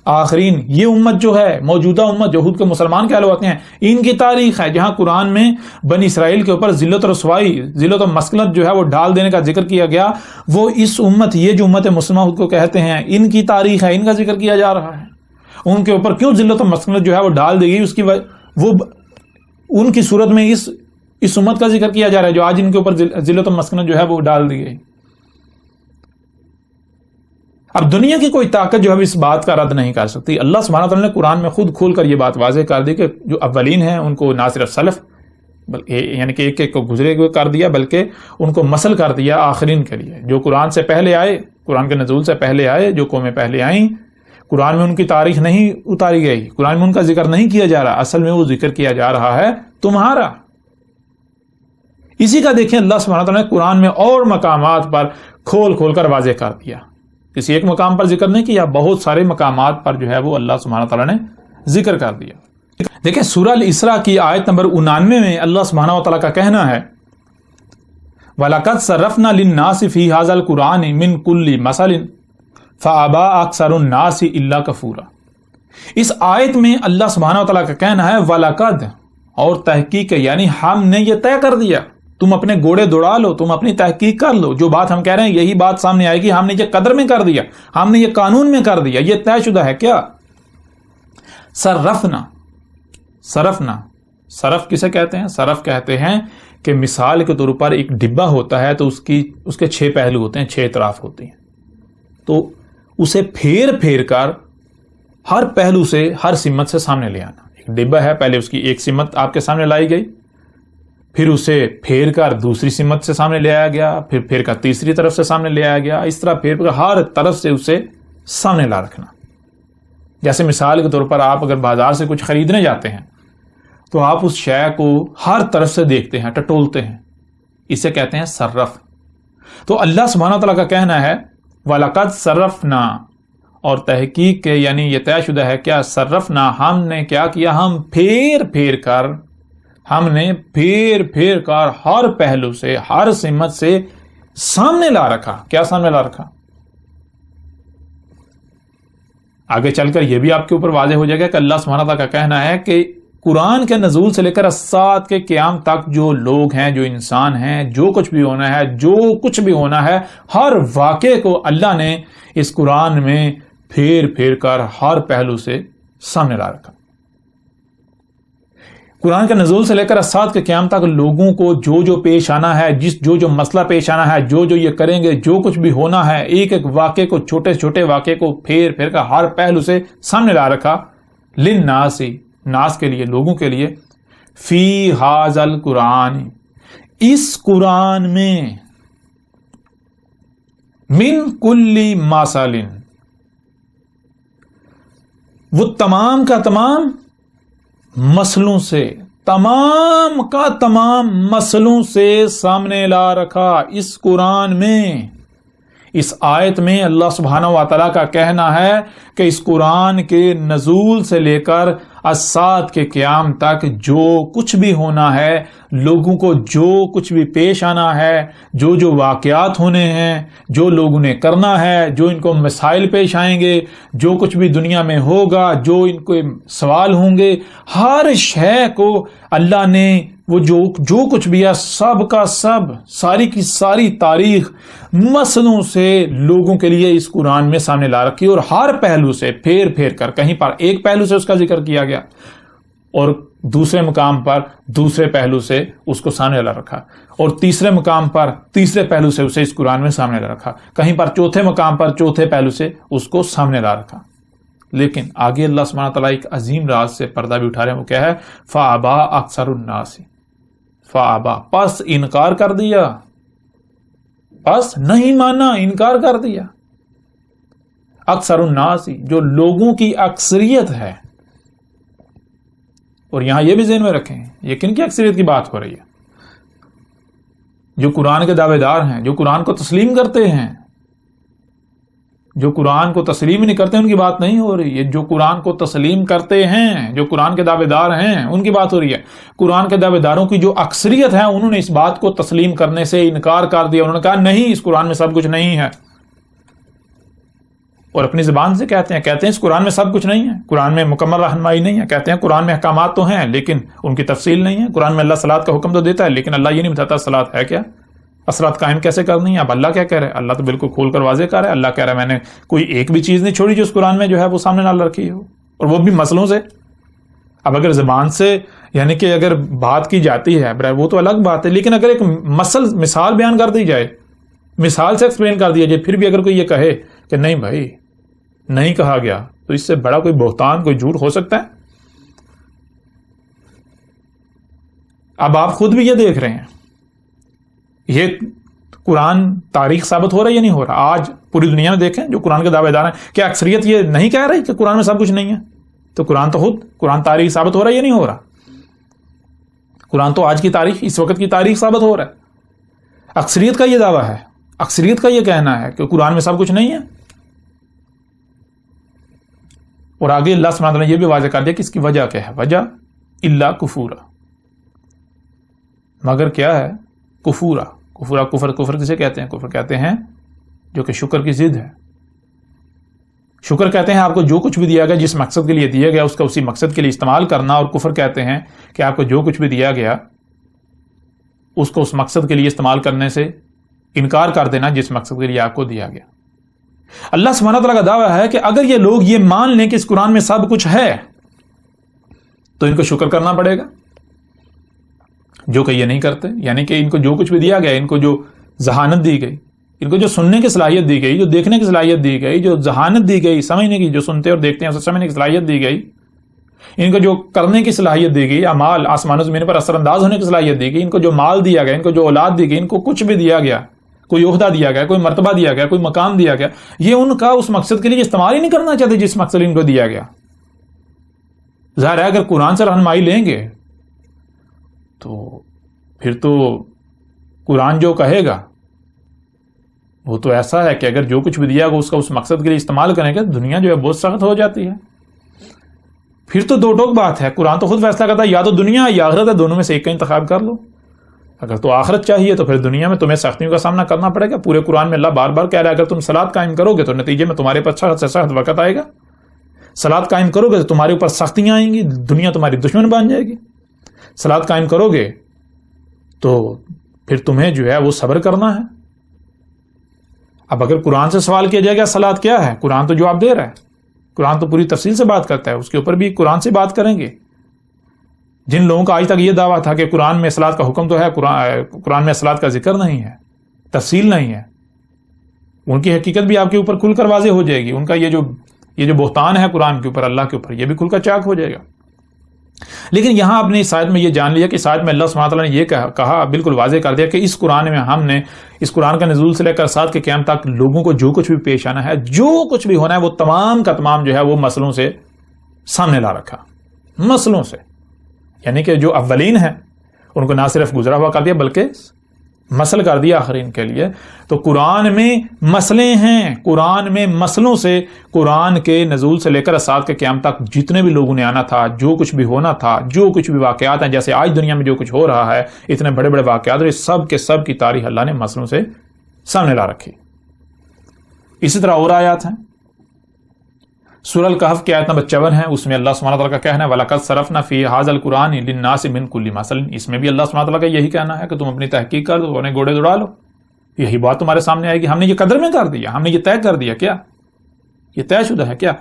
آخرین یہ امت جو ہے، موجودہ امت یہود کے مسلمان کہلواتے ہیں، ان کی تاریخ ہے جہاں قرآن میں بنی اسرائیل کے اوپر ذلت و رسوائی، ذلت و مسکنت جو ہے وہ ڈال دینے کا ذکر کیا گیا، وہ اس امت، یہ جو امت مسلمہ کو کہتے ہیں، ان کی تاریخ ہے، ان کا ذکر کیا جا رہا ہے۔ ان کے اوپر کیوں ذلت و مسکنت جو ہے وہ ڈال دی گئی، اس کی وہ ان کی صورت میں اس امت کا ذکر کیا جا رہا ہے جو آج ان کے اوپر ذلت و مسکنت جو ہے وہ ڈال دی گئی۔ اب دنیا کی کوئی طاقت جو ہے اس بات کا رد نہیں کر سکتی۔ اللہ سبحانہ وتعالیٰ نے قرآن میں خود کھول کر یہ بات واضح کر دی کہ جو اولین ہیں ان کو نہ صرف سلف یعنی کہ ایک ایک کو گزرے ہوئے کر دیا، بلکہ ان کو مثل کر دیا آخرین کے لیے۔ جو قرآن سے پہلے آئے، قرآن کے نزول سے پہلے آئے، جو قومیں پہلے آئیں، قرآن میں ان کی تاریخ نہیں اتاری گئی، قرآن میں ان کا ذکر نہیں کیا جا رہا، اصل میں وہ ذکر کیا جا رہا ہے تمہارا۔ اسی کا دیکھیں اللہ سبحانہ وتعالیٰ نے قرآن میں اور مقامات پر کھول کھول کر واضح کر دیا۔ کسی ایک مقام پر ذکر نہیں کیا، بہت سارے مقامات پر جو ہے وہ اللہ سبحانہ وتعالیٰ نے ذکر کر دیا۔ دیکھیں سورہ الاسراء کی آیت نمبر 99 میں اللہ سبحانہ وتعالیٰ کا کہنا ہے وَلَقَدْ صَرَّفْنَا لِلنَّاسِ فِي هَذَا الْقُرْآنِ مِنْ كُلِّ مَثَلٍ فَأَبَىٰ أَكْثَرُ النَّاسِ إِلَّا كَفُورًا۔ اس آیت میں اللہ سبحانہ وتعالیٰ کا کہنا ہے وَلَقَدْ، اور تحقیق یعنی ہم نے یہ طے کر دیا، تم اپنے گھوڑے دوڑا لو، تم اپنی تحقیق کر لو، جو بات ہم کہہ رہے ہیں یہی بات سامنے آئے گی، ہم نے یہ قدر میں کر دیا، ہم نے یہ قانون میں کر دیا، یہ طے شدہ ہے۔ کیا؟ صرفنا، صرف کسے کہتے ہیں؟ صرف کہتے ہیں کہ مثال کے طور پر ایک ڈبہ ہوتا ہے تو اس کے 6 پہلو ہوتے ہیں، 6 اطراف ہوتے ہیں، تو اسے پھیر پھیر کر ہر پہلو سے، ہر سمت سے سامنے لے آنا۔ ایک ڈبہ ہے، پہلے اس کی ایک سمت آپ کے سامنے لائی گئی، پھر اسے پھیر کر دوسری سمت سے سامنے لے آیا گیا، پھر پھیر کر تیسری طرف سے سامنے لے آیا گیا، اس طرح پھیر کر ہر طرف سے اسے سامنے لا رکھنا۔ جیسے مثال کے طور پر آپ اگر بازار سے کچھ خریدنے جاتے ہیں تو آپ اس شے کو ہر طرف سے دیکھتے ہیں، ٹٹولتے ہیں، اسے کہتے ہیں صرف۔ تو اللہ سبحانہ تعالیٰ کا کہنا ہے وَلَقَدْ صَرَّفْنَا، اور تحقیق کے یعنی یہ طے شدہ ہے کیا؟ صرفنا، ہم نے کیا کیا؟ ہم پھیر پھیر کر ہر پہلو سے، ہر سمت سے سامنے لا رکھا۔ کیا سامنے لا رکھا؟ آگے چل کر یہ بھی آپ کے اوپر واضح ہو جائے گا کہ اللہ سبحانہ تعالیٰ کا کہنا ہے کہ قرآن کے نزول سے لے کر الساعۃ کے قیام تک جو لوگ ہیں، جو انسان ہیں، جو کچھ بھی ہونا ہے، جو کچھ بھی ہونا ہے، ہر واقعے کو اللہ نے اس قرآن میں پھیر پھیر کر ہر پہلو سے سامنے لا رکھا۔ قرآن کے نزول سے لے کر الساعۃ کے قیام تک لوگوں کو جو پیش آنا ہے، جو مسئلہ پیش آنا ہے، جو یہ کریں گے، جو کچھ بھی ہونا ہے، ایک ایک واقعے کو، چھوٹے چھوٹے واقعے کو پھیر پھیر کر ہر پہلو سے سامنے لا رکھا۔ للناس، ناس کے لیے، لوگوں کے لیے، فی ھذا القرآن، اس قرآن میں، من کل مثل، وہ تمام کا تمام مسئلوں سے، تمام کا تمام مسئلوں سے سامنے لا رکھا اس قرآن میں۔ اس آیت میں اللہ سبحانہ و تعالیٰ کا کہنا ہے کہ اس قرآن کے نزول سے لے کر الساعۃ کے قیام تک جو کچھ بھی ہونا ہے، لوگوں کو جو کچھ بھی پیش آنا ہے، جو واقعات ہونے ہیں، جو لوگوں نے کرنا ہے، جو ان کو مسائل پیش آئیں گے، جو کچھ بھی دنیا میں ہوگا، جو ان کو سوال ہوں گے، ہر شے کو اللہ نے وہ جو کچھ بھی ہے سب کا سب، ساری کی ساری تاریخ مسئلوں سے لوگوں کے لیے اس قرآن میں سامنے لا رکھی، اور ہر پہلو سے پھیر پھیر کر، کہیں پر ایک پہلو سے اس کا ذکر کیا گیا اور دوسرے مقام پر دوسرے پہلو سے اس کو سامنے لا رکھا، اور تیسرے مقام پر تیسرے پہلو سے اسے اس قرآن میں سامنے لا رکھا، کہیں پر چوتھے مقام پر چوتھے پہلو سے اس کو سامنے لا رکھا۔ لیکن آگے اللہ سبحانہ تعالیٰ ایک عظیم راز سے پردہ بھی اٹھا رہے ہیں، وہ کیا ہے؟ فَأَبَىٰ أَكْثَرُ النَّاسِ، فَأَبَىٰ، پس انکار کر دیا، پس نہیں مانا، انکار کر دیا، اکثر الناس، جو لوگوں کی اکثریت ہے۔ اور یہاں یہ بھی ذہن میں رکھیں، یہ کن کی اکثریت کی بات ہو رہی ہے؟ جو قرآن کے دعوے دار ہیں، جو قرآن کو تسلیم کرتے ہیں۔ جو قرآن کو تسلیم نہیں کرتے ان کی بات نہیں ہو رہی ہے، جو قرآن کو تسلیم کرتے ہیں، جو قرآن کے دعوے دار ہیں، ان کی بات ہو رہی ہے۔ قرآن کے دعوے داروں کی جو اکثریت ہے، انہوں نے اس بات کو تسلیم کرنے سے انکار کر دیا، انہوں نے کہا نہیں، اس قرآن میں سب کچھ نہیں ہے۔ اور اپنی زبان سے کہتے ہیں اس قرآن میں سب کچھ نہیں ہے، قرآن میں مکمل رہنمائی نہیں ہے، کہتے ہیں قرآن میں احکامات تو ہیں لیکن ان کی تفصیل نہیں ہے، قرآن میں اللہ صلاۃ کا حکم تو دیتا ہے لیکن اللہ یہ نہیں بتاتا صلاۃ ہے کیا، صلاۃ قائم کیسے کرنی ہے۔ اب اللہ کیا کہہ رہا ہے؟ اللہ تو بالکل کھول کر واضح کر رہا ہے، اللہ کہہ رہا ہے میں نے کوئی ایک بھی چیز نہیں چھوڑی جو اس قرآن میں جو ہے وہ سامنے نہ رکھی ہو، اور وہ بھی مسئلوں سے۔ اب اگر زبان سے یعنی کہ اگر بات کی جاتی ہے وہ تو الگ بات ہے، لیکن اگر ایک مثال بیان کر دی جائے، مثال سے ایکسپلین کر دیا جائے، پھر بھی اگر کوئی یہ کہے کہ نہیں بھائی نہیں کہا گیا، تو اس سے بڑا کوئی بہتان کوئی جھوٹ ہو سکتا ہے؟ اب آپ خود بھی یہ دیکھ رہے ہیں، یہ قرآن تاریخ ثابت ہو رہا ہے یا نہیں ہو رہا؟ آج پوری دنیا میں دیکھیں جو قرآن کے دعوے دار ہیں، کیا اکثریت یہ نہیں کہہ رہی کہ قرآن میں سب کچھ نہیں ہے؟ تو قرآن تاریخ ثابت ہو رہا ہے یا نہیں ہو رہا؟ قرآن تو آج کی تاریخ، اس وقت کی تاریخ ثابت ہو رہا ہے۔ اکثریت کا یہ دعویٰ ہے، اکثریت کا یہ کہنا ہے کہ قرآن میں سب کچھ نہیں ہے، اور آگے اللہ سبحانہ وتعالی نے یہ بھی واضح کر دیا کہ اس کی وجہ کیا ہے، وجہ الا کفورا، مگر کیا ہے؟ کفورا۔ کفر کسے کہتے ہیں؟ کفر کہتے ہیں جو کہ شکر کی ضد ہے۔ شکر کہتے ہیں آپ کو جو کچھ بھی دیا گیا، جس مقصد کے لیے دیا گیا اس کا اسی مقصد کے لیے استعمال کرنا، اور کفر کہتے ہیں کہ آپ کو جو کچھ بھی دیا گیا اس کو اس مقصد کے لیے استعمال کرنے سے انکار کر دینا جس مقصد کے لیے آپ کو دیا گیا۔ اللہ سبحانہ تعالیٰ کا دعویٰ ہے کہ اگر یہ لوگ یہ مان لیں کہ اس قرآن میں سب کچھ ہے تو ان کو شکر کرنا پڑے گا، جو کہ یہ نہیں کرتے۔ یعنی کہ ان کو جو کچھ بھی دیا گیا، ان کو جو ذہانت دی گئی، ان کو جو سننے کی صلاحیت دی گئی، جو دیکھنے کی صلاحیت دی گئی، جو ذہانت دی گئی سمجھنے کی، جو سنتے اور دیکھتے ہیں اسے سمجھنے کی صلاحیت دی گئی، ان کو جو کرنے کی صلاحیت دی گئی، اعمال آسمان و زمین پر اثر انداز ہونے کی صلاحیت دی گئی، ان کو جو مال دیا گیا، ان کو جو اولاد دی گئی، ان کو کچھ بھی دیا گیا، کوئی عہدہ دیا گیا، کوئی مرتبہ دیا گیا، کوئی مقام دیا گیا، یہ ان کا اس مقصد کے لیے استعمال ہی نہیں کرنا چاہتے جس مقصد ان کو دیا گیا۔ ظاہر ہے اگر قرآن سے رہنمائی لیں گے تو پھر تو قرآن جو کہے گا وہ تو ایسا ہے کہ اگر جو کچھ بھی دیا گا اس کا اس مقصد کے لیے استعمال کریں گے، دنیا جو ہے بہت سخت ہو جاتی ہے۔ پھر تو دو ٹوک بات ہے، قرآن تو خود فیصلہ کرتا ہے یا تو دنیا یا آخرت ہے، دونوں میں سے ایک کا انتخاب کر لو۔ اگر تو آخرت چاہیے تو پھر دنیا میں تمہیں سختیوں کا سامنا کرنا پڑے گا۔ پورے قرآن میں اللہ بار بار کہہ رہا ہے اگر تم صلاۃ قائم کرو گے تو نتیجے میں تمہارے پر سخت سے سخت وقت آئے گا، صلاۃ قائم کرو گے تو تمہارے اوپر سختیاں آئیں گی، دنیا تمہاری دشمن بن جائے گی۔ صلاۃ قائم کرو گے تو پھر تمہیں جو ہے وہ صبر کرنا ہے۔ اب اگر قرآن سے سوال کیا جائے گا صلاۃ کیا ہے، قرآن تو جواب دے رہا ہے، قرآن تو پوری تفصیل سے بات کرتا ہے، اس کے اوپر بھی قرآن سے بات کریں گے۔ جن لوگوں کا آج تک یہ دعویٰ تھا کہ قرآن میں صلاۃ کا حکم تو ہے، قرآن میں صلاۃ کا ذکر نہیں ہے، تفصیل نہیں ہے، ان کی حقیقت بھی آپ کے اوپر کھل کر واضح ہو جائے گی۔ ان کا یہ جو بہتان ہے قرآن کے اوپر، اللہ کے اوپر، یہ بھی کھل کر چاک ہو جائے گا۔ لیکن یہاں آپ نے اس آیت میں یہ جان لیا کہ اس آیت میں اللہ سبحانہ تعالیٰ نے یہ کہا، بالکل واضح کر دیا کہ اس قرآن میں ہم نے اس قرآن کا نزول سے لے کر ساتھ کے قیامت تک لوگوں کو جو کچھ بھی پیش آنا ہے، جو کچھ بھی ہونا ہے، وہ تمام کا تمام جو ہے وہ مسئلوں سے سامنے لا رکھا، مسئلوں سے۔ یعنی کہ جو اولین ہیں ان کو نہ صرف گزرا ہوا کر دیا بلکہ مسل کر دیا آخرین کے لیے۔ تو قرآن میں مسئلے ہیں، قرآن میں مسئلوں سے، قرآن کے نزول سے لے کر ساتھ کے قیامت تک جتنے بھی لوگوں نے آنا تھا، جو کچھ بھی ہونا تھا، جو کچھ بھی واقعات ہیں، جیسے آج دنیا میں جو کچھ ہو رہا ہے، اتنے بڑے بڑے واقعات، سب کے سب کی تاریخ اللہ نے مسئلوں سے سامنے لا رکھی۔ اسی طرح اور آیات ہیں، سورہ الکہف کی آیت نمبر 54 ہے، اس میں اللہ سبحانہ تعالیٰ کا کہنا ہے وَلَقَدْ صَرَفْنَا فِي هَذَا الْقُرْآنِ لِلنَّاسِ مِنْ كُلِّ مَثَلٍ۔ اس میں بھی اللہ سبحانہ تعالیٰ کا یہی کہنا ہے کہ تم اپنی تحقیق کر دو، انہیں گھوڑے دوڑا لو، یہی بات تمہارے سامنے آئے گی۔ ہم نے یہ قدر میں کر دیا، ہم نے یہ طے کر دیا، کیا یہ طے شدہ ہے کیا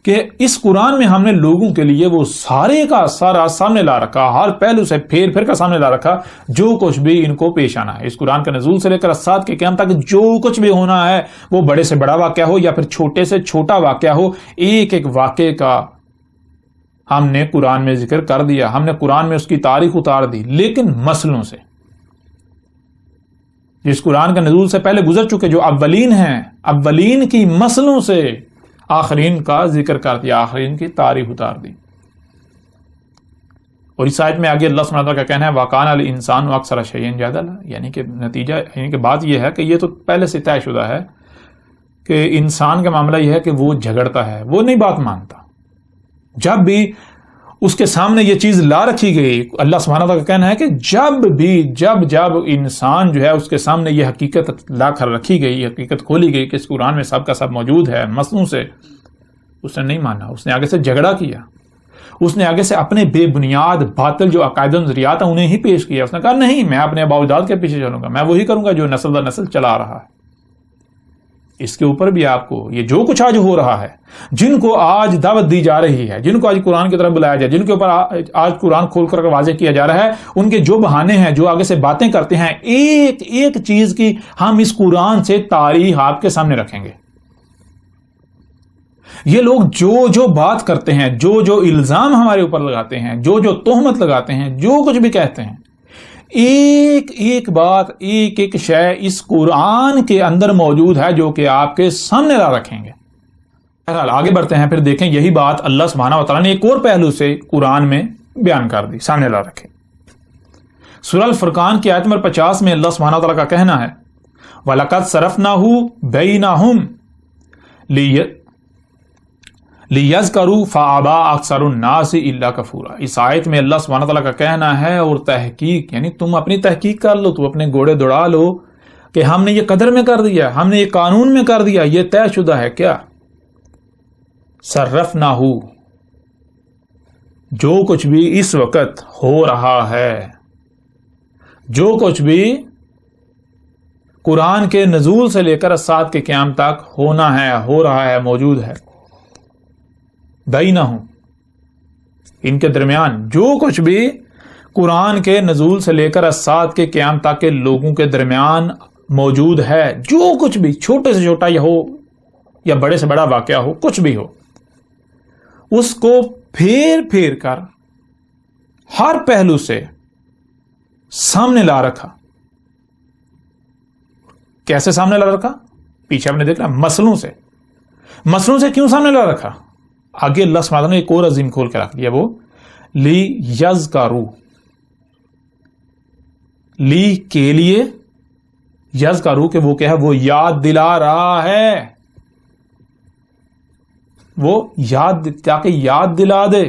کہ اس قرآن میں ہم نے لوگوں کے لیے وہ سارے کا سارا سامنے لا رکھا، ہر پہلو سے پھیر پھیر کر سامنے لا رکھا، جو کچھ بھی ان کو پیش آنا ہے۔ اس قرآن کا نزول سے لے کر ساتھ کے قیامت تک جو کچھ بھی ہونا ہے، وہ بڑے سے بڑا واقعہ ہو یا پھر چھوٹے سے چھوٹا واقعہ ہو، ایک ایک واقعے کا ہم نے قرآن میں ذکر کر دیا، ہم نے قرآن میں اس کی تاریخ اتار دی، لیکن مسئلوں سے، جس قرآن کا نزول سے پہلے گزر چکے جو اولین ہیں، اولین کی مسئلوں سے آخرین کا ذکر کر دیا، آخرین کی تاریخ اتار دی۔ اور اس آیت میں آگے اللہ سبحانہ وتعالیٰ کا کہنا ہے وَقَانَ الْإِنسَانُ أَكْثَرَ شَيْءٍ جَدَلًا، یعنی کہ نتیجہ، یعنی کہ بات یہ ہے کہ یہ تو پہلے سے طے شدہ ہے کہ انسان کا معاملہ یہ ہے کہ وہ جھگڑتا ہے، وہ نہیں بات مانتا۔ جب بھی اس کے سامنے یہ چیز لا رکھی گئی. اللہ سبحانہ وتعالیٰ کا کہنا ہے کہ جب انسان جو ہے اس کے سامنے یہ حقیقت لا کر رکھی گئی، یہ حقیقت کھولی گئی کہ اس قرآن میں سب کا سب موجود ہے مصنوع سے، اس نے نہیں مانا. اس نے آگے سے جھگڑا کیا، اس نے آگے سے اپنے بے بنیاد باطل جو عقائد و نظریات ہیں انہیں ہی پیش کیا. اس نے کہا نہیں، میں اپنے آباء و اجداد کے پیچھے چلوں گا، میں وہی کروں گا جو نسل در نسل چلا رہا ہے. اس کے اوپر بھی آپ کو یہ جو کچھ آج ہو رہا ہے، جن کو آج دعوت دی جا رہی ہے، جن کو آج قرآن کی طرف بلایا جائے، جن کے اوپر آج قرآن کھول کر واضح کیا جا رہا ہے، ان کے جو بہانے ہیں، جو آگے سے باتیں کرتے ہیں، ایک ایک چیز کی ہم اس قرآن سے تاریخ آپ کے سامنے رکھیں گے. یہ لوگ جو بات کرتے ہیں، جو الزام ہمارے اوپر لگاتے ہیں، جو تہمت لگاتے ہیں، جو کچھ بھی کہتے ہیں، ایک ایک بات، ایک ایک شے اس قرآن کے اندر موجود ہے جو کہ آپ کے سامنے لا رکھیں گے. بہرحال آگے بڑھتے ہیں، پھر دیکھیں یہی بات اللہ سبحانہ و تعالیٰ نے ایک اور پہلو سے قرآن میں بیان کر دی، سامنے لا رکھے. سورہ الفرقان کی آیت نمبر 50 میں اللہ سبحانہ و تعالیٰ کا کہنا ہے وَلَقَدْ صَرَفْنَاهُ بَيْنَهُمْ لِيَذْكَرُوا فَأَبَىٰ أَكْثَرُ النَّاسِ إِلَّا كَفُورًا. اس آیت میں اللہ سبحانہ تعالیٰ کا کہنا ہے، اور تحقیق یعنی تم اپنی تحقیق کر لو، تو اپنے گھوڑے دوڑا لو کہ ہم نے یہ قدر میں کر دیا، ہم نے یہ قانون میں کر دیا، یہ طے شدہ ہے. کیا صرفناہ، جو کچھ بھی اس وقت ہو رہا ہے، جو کچھ بھی قرآن کے نزول سے لے کر الساعۃ کے قیام تک ہونا ہے، ہو رہا ہے، موجود ہے، بینہم، ان کے درمیان جو کچھ بھی قرآن کے نزول سے لے کر الساعۃ کے قیام تک کے لوگوں کے درمیان موجود ہے، جو کچھ بھی چھوٹے سے چھوٹا یہ ہو یا بڑے سے بڑا واقعہ ہو، کچھ بھی ہو، اس کو پھیر کر ہر پہلو سے سامنے لا رکھا. کیسے سامنے لا رکھا؟ پیچھے آپ نے دیکھا مسئلوں سے کیوں سامنے لا رکھا؟ آگے اللہ سبحانہ نے ایک اور عظیم کھول کے رکھ دیا، وہ لیذکروا، لی کے لیے، یذکروا کہ وہ کیا ہے، وہ یاد دلا رہا ہے، وہ تاکہ یاد دلا دے.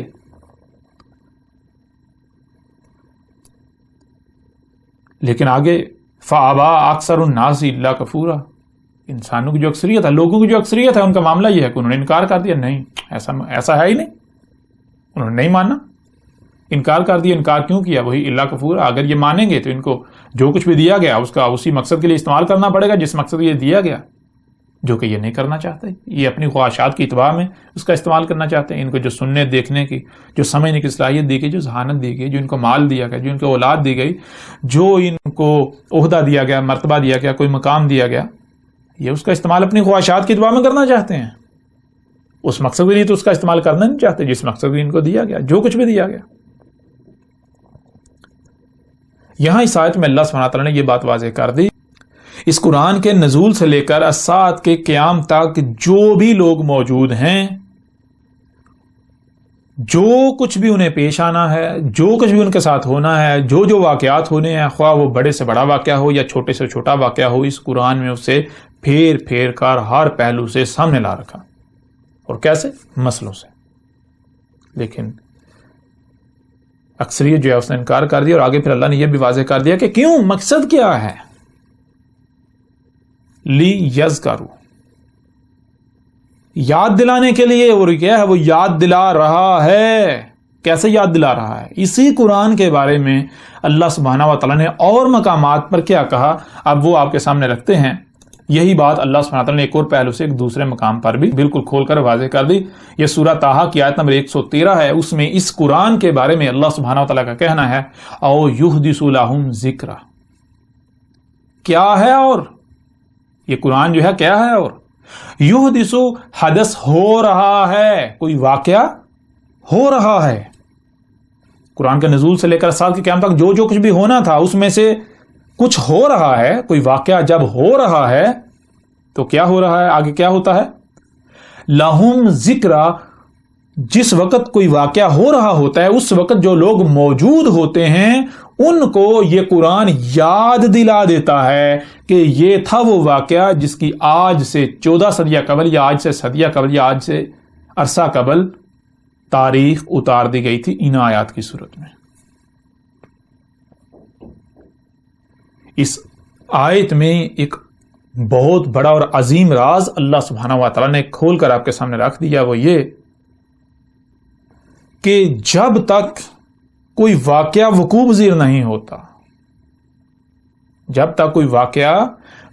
لیکن آگے فَأَبَىٰ أَكْثَرُ النَّاسِ إِلَّا كَفُورًا، انسانوں کی جو اکثریت ہے، لوگوں کی جو اکثریت ہے، ان کا معاملہ یہ ہے کہ انہوں نے انکار کر دیا. نہیں، ایسا ہے ہی نہیں، انہوں نے نہیں ماننا، انکار کر دیا. انکار کیوں کیا؟ وہی اللہ کفور. اگر یہ مانیں گے تو ان کو جو کچھ بھی دیا گیا اس کا اسی مقصد کے لیے استعمال کرنا پڑے گا جس مقصد کے لیے دیا گیا، جو کہ یہ نہیں کرنا چاہتے. یہ اپنی خواہشات کی اتباع میں اس کا استعمال کرنا چاہتے ہیں. ان کو جو سننے دیکھنے کی، جو سمجھنے کی صلاحیت دی گئی، جو ذہانت دی گئی، جو ان کو مال دیا گیا، جو ان کو اولاد دی گئی، جو ان کو عہدہ دیا گیا، مرتبہ دیا گیا، کوئی مقام دیا گیا، یہ اس کا استعمال اپنی خواہشات کی اتباع میں کرنا چاہتے ہیں. اس مقصد کے لیے تو اس کا استعمال کرنا نہیں چاہتے جس مقصد کے لیے ان کو دیا گیا، جو کچھ بھی دیا گیا. یہاں اس آیت میں اللہ سبحانہ تعالیٰ نے یہ بات واضح کر دی، اس قرآن کے نزول سے لے کر الساعت کے قیام تک جو بھی لوگ موجود ہیں، جو کچھ بھی انہیں پیش آنا ہے، جو کچھ بھی ان کے ساتھ ہونا ہے، جو واقعات ہونے ہیں، خواہ وہ بڑے سے بڑا واقعہ ہو یا چھوٹے سے چھوٹا واقعہ ہو، اس قرآن میں اسے پھیر کر ہر پہلو سے سامنے لا رکھا. اور کیسے؟ مسئلوں سے. لیکن اکثریت جو ہے اس نے انکار کر دیا. اور آگے پھر اللہ نے یہ بھی واضح کر دیا کہ کیوں، مقصد کیا ہے. لیذکروا، یاد دلانے کے لیے. اور کیا ہے؟ وہ یاد دلا رہا ہے. کیسے یاد دلا رہا ہے؟ اسی قرآن کے بارے میں اللہ سبحانہ و تعالیٰ نے اور مقامات پر کیا کہا، اب وہ آپ کے سامنے رکھتے ہیں. یہی بات اللہ سبحانہ و تعالیٰ نے ایک اور پہلو سے ایک دوسرے مقام پر بھی بالکل کھول کر واضح کر دی. یہ سورہ طٰہٰ کی آیت نمبر 113 ہے. اس میں اس قرآن کے بارے میں اللہ سبحانہ و تعالیٰ کا کہنا ہے او یحدث لہم ذکرا. کیا ہے؟ اور یہ قرآن جو ہے کیا ہے؟ اور یحدث، حدث ہو رہا ہے، کوئی واقعہ ہو رہا ہے. قرآن کے نزول سے لے کر سال کے قیام تک جو کچھ بھی ہونا تھا اس میں سے کچھ ہو رہا ہے. کوئی واقعہ جب ہو رہا ہے تو کیا ہو رہا ہے؟ آگے کیا ہوتا ہے؟ لہم ذکرا. جس وقت کوئی واقعہ ہو رہا ہوتا ہے اس وقت جو لوگ موجود ہوتے ہیں ان کو یہ قرآن یاد دلا دیتا ہے کہ یہ تھا وہ واقعہ جس کی آج سے 14 صدیہ قبل یا آج سے صدیہ قبل یا آج سے عرصہ قبل تاریخ اتار دی گئی تھی ان آیات کی صورت میں. اس آیت میں ایک بہت بڑا اور عظیم راز اللہ سبحانہ و تعالیٰ نے کھول کر آپ کے سامنے رکھ دیا، وہ یہ کہ جب تک کوئی واقعہ وقوع پذیر نہیں ہوتا، جب تک کوئی واقعہ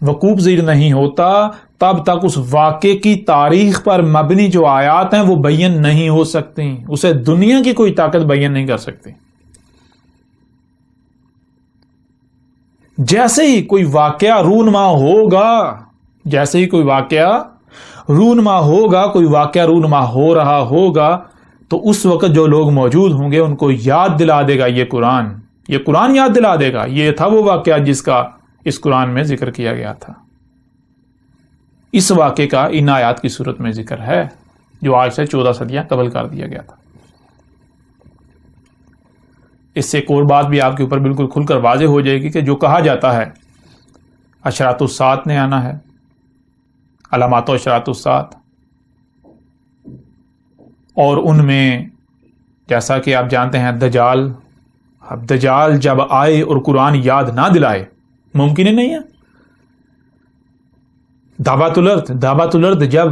وقوع پذیر نہیں ہوتا، تب تک اس واقعے کی تاریخ پر مبنی جو آیات ہیں وہ بیان نہیں ہو سکتی، اسے دنیا کی کوئی طاقت بیان نہیں کر سکتی. جیسے ہی کوئی واقعہ رونما ہوگا، جیسے ہی کوئی واقعہ رونما ہوگا، کوئی واقعہ رونما ہو رہا ہوگا، تو اس وقت جو لوگ موجود ہوں گے ان کو یاد دلا دے گا یہ قرآن یاد دلا دے گا یہ تھا وہ واقعہ جس کا اس قرآن میں ذکر کیا گیا تھا. اس واقعے کا ان آیات کی صورت میں ذکر ہے جو آج سے 14 صدیاں قبل کر دیا گیا تھا. اس سے ایک اور بات بھی آپ کے اوپر بالکل کھل کر واضح ہو جائے گی کہ جو کہا جاتا ہے اشراط الساعت نے آنا ہے، علامات و اشراط الساعت، اور ان میں جیسا کہ آپ جانتے ہیں دجال، اب دجال جب آئے اور قرآن یاد نہ دلائے ممکن ہی نہیں ہے. دعوت الارض جب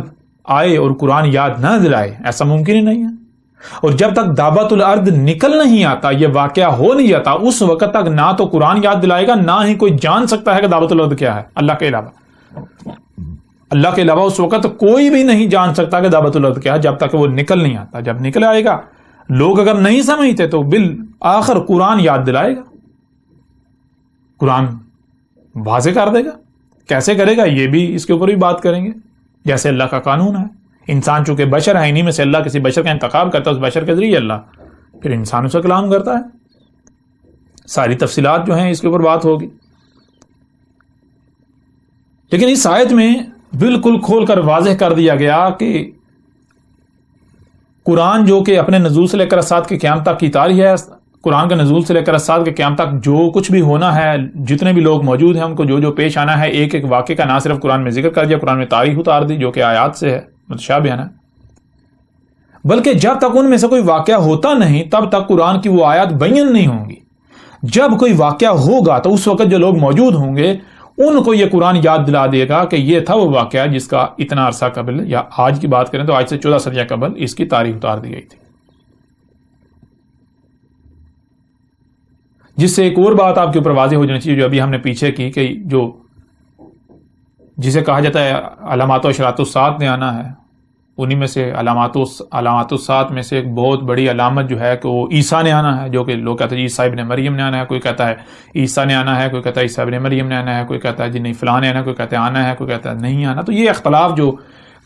آئے اور قرآن یاد نہ دلائے ایسا ممکن ہی نہیں ہے. اور جب تک دعوت الارض نکل نہیں آتا، یہ واقعہ ہو نہیں جاتا، اس وقت تک نہ تو قرآن یاد دلائے گا، نہ ہی کوئی جان سکتا ہے کہ دعوت الارض کیا ہے اللہ کے علاوہ. اللہ کے علاوہ اس وقت کوئی بھی نہیں جان سکتا کہ دعوت الارض کیا ہے جب تک وہ نکل نہیں آتا. جب نکل آئے گا، لوگ اگر نہیں سمجھتے تو بالآخر قرآن یاد دلائے گا، قرآن واضح کر دے گا. کیسے کرے گا یہ بھی اس کے اوپر بھی بات کریں گے. جیسے اللہ کا قانون ہے، انسان چونکہ بشر ہے، انہی میں سے اللہ کسی بشر کا انتخاب کرتا ہے، اس بشر کے ذریعے اللہ پھر انسانوں سے کلام کرتا ہے. ساری تفصیلات جو ہیں اس کے اوپر بات ہوگی. لیکن اس آیت میں بالکل کھول کر واضح کر دیا گیا کہ قرآن جو کہ اپنے نزول سے لے کر اسات کے قیام تک کی تاریخ ہے، قرآن کے نزول سے لے کر اسات کے قیام تک جو کچھ بھی ہونا ہے، جتنے بھی لوگ موجود ہیں ان کو جو جو پیش آنا ہے، ایک ایک واقعے کا نہ صرف قرآن میں ذکر کر دیا، قرآن میں تاریخ اتار دی جو کہ آیات سے ہے متشابہ ہے، بلکہ جب تک ان میں سے کوئی واقعہ ہوتا نہیں تب تک قرآن کی وہ آیات بیان نہیں ہوں گی. جب کوئی واقعہ ہوگا تو اس وقت جو لوگ موجود ہوں گے ان کو یہ قرآن یاد دلا دے گا کہ یہ تھا وہ واقعہ جس کا اتنا عرصہ قبل، یا آج کی بات کریں تو آج سے 14 صدیاں قبل اس کی تاریخ اتار دی گئی تھی. جس سے ایک اور بات آپ کے اوپر واضح ہو جانی چاہیے جو ابھی ہم نے پیچھے کی، کہ جو جسے کہا جاتا ہے علامات و اشراط الساعت نے آنا ہے، انہی میں سے علامات الساعت میں سے ایک بہت بڑی علامت جو ہے کہ وہ عیسیٰ نے آنا ہے، جو کہ لوگ کہتے ہیں عیسیٰ ابن مریم نے آنا ہے، کوئی کہتا ہے عیسیٰ نے آنا ہے، کوئی کہتا ہے عیسیٰ ابن مریم نے آنا ہے، کوئی کہتا ہے جی نہیں فلاں نے آنا ہے، کوئی کہتا ہے آنا ہے، کوئی کہتا ہے نہیں آنا. تو یہ اختلاف جو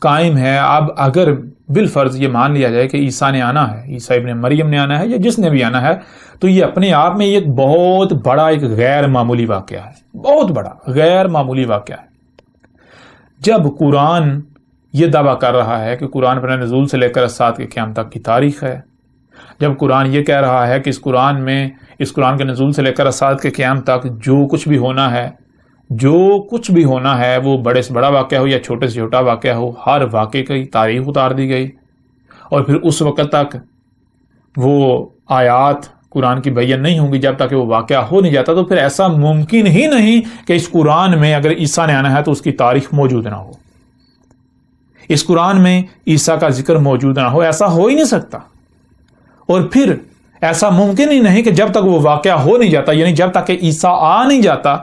قائم ہے، اب اگر بالفرض یہ مان لیا جائے کہ عیسیٰ نے آنا ہے، عیسیٰ ابن مریم نے آنا ہے، یا جس نے بھی آنا ہے، تو یہ اپنے آپ میں ایک بہت بڑا ایک غیر معمولی واقعہ ہے، بہت بڑا غیر معمولی واقعہ ہے. جب قرآن یہ دعویٰ کر رہا ہے کہ قرآن اپنے نزول سے لے کر اسات کے قیام تک کی تاریخ ہے، جب قرآن یہ کہہ رہا ہے کہ اس قرآن کے نزول سے لے کر اسات کے قیام تک جو کچھ بھی ہونا ہے وہ بڑے سے بڑا واقعہ ہو یا چھوٹے سے چھوٹا واقعہ ہو، ہر واقعے کی تاریخ اتار دی گئی، اور پھر اس وقت تک وہ آیات قرآن کی بیان نہیں ہوں گی جب تک وہ واقعہ ہو نہیں جاتا، تو پھر ایسا ممکن ہی نہیں کہ اس قرآن میں اگر عیسیٰ نے آنا ہے تو اس کی تاریخ موجود نہ ہو، اس قرآن میں عیسیٰ کا ذکر موجود نہ ہو، ایسا ہو ہی نہیں سکتا. اور پھر ایسا ممکن ہی نہیں کہ جب تک وہ واقعہ ہو نہیں جاتا، یعنی جب تک کہ عیسیٰ آ نہیں جاتا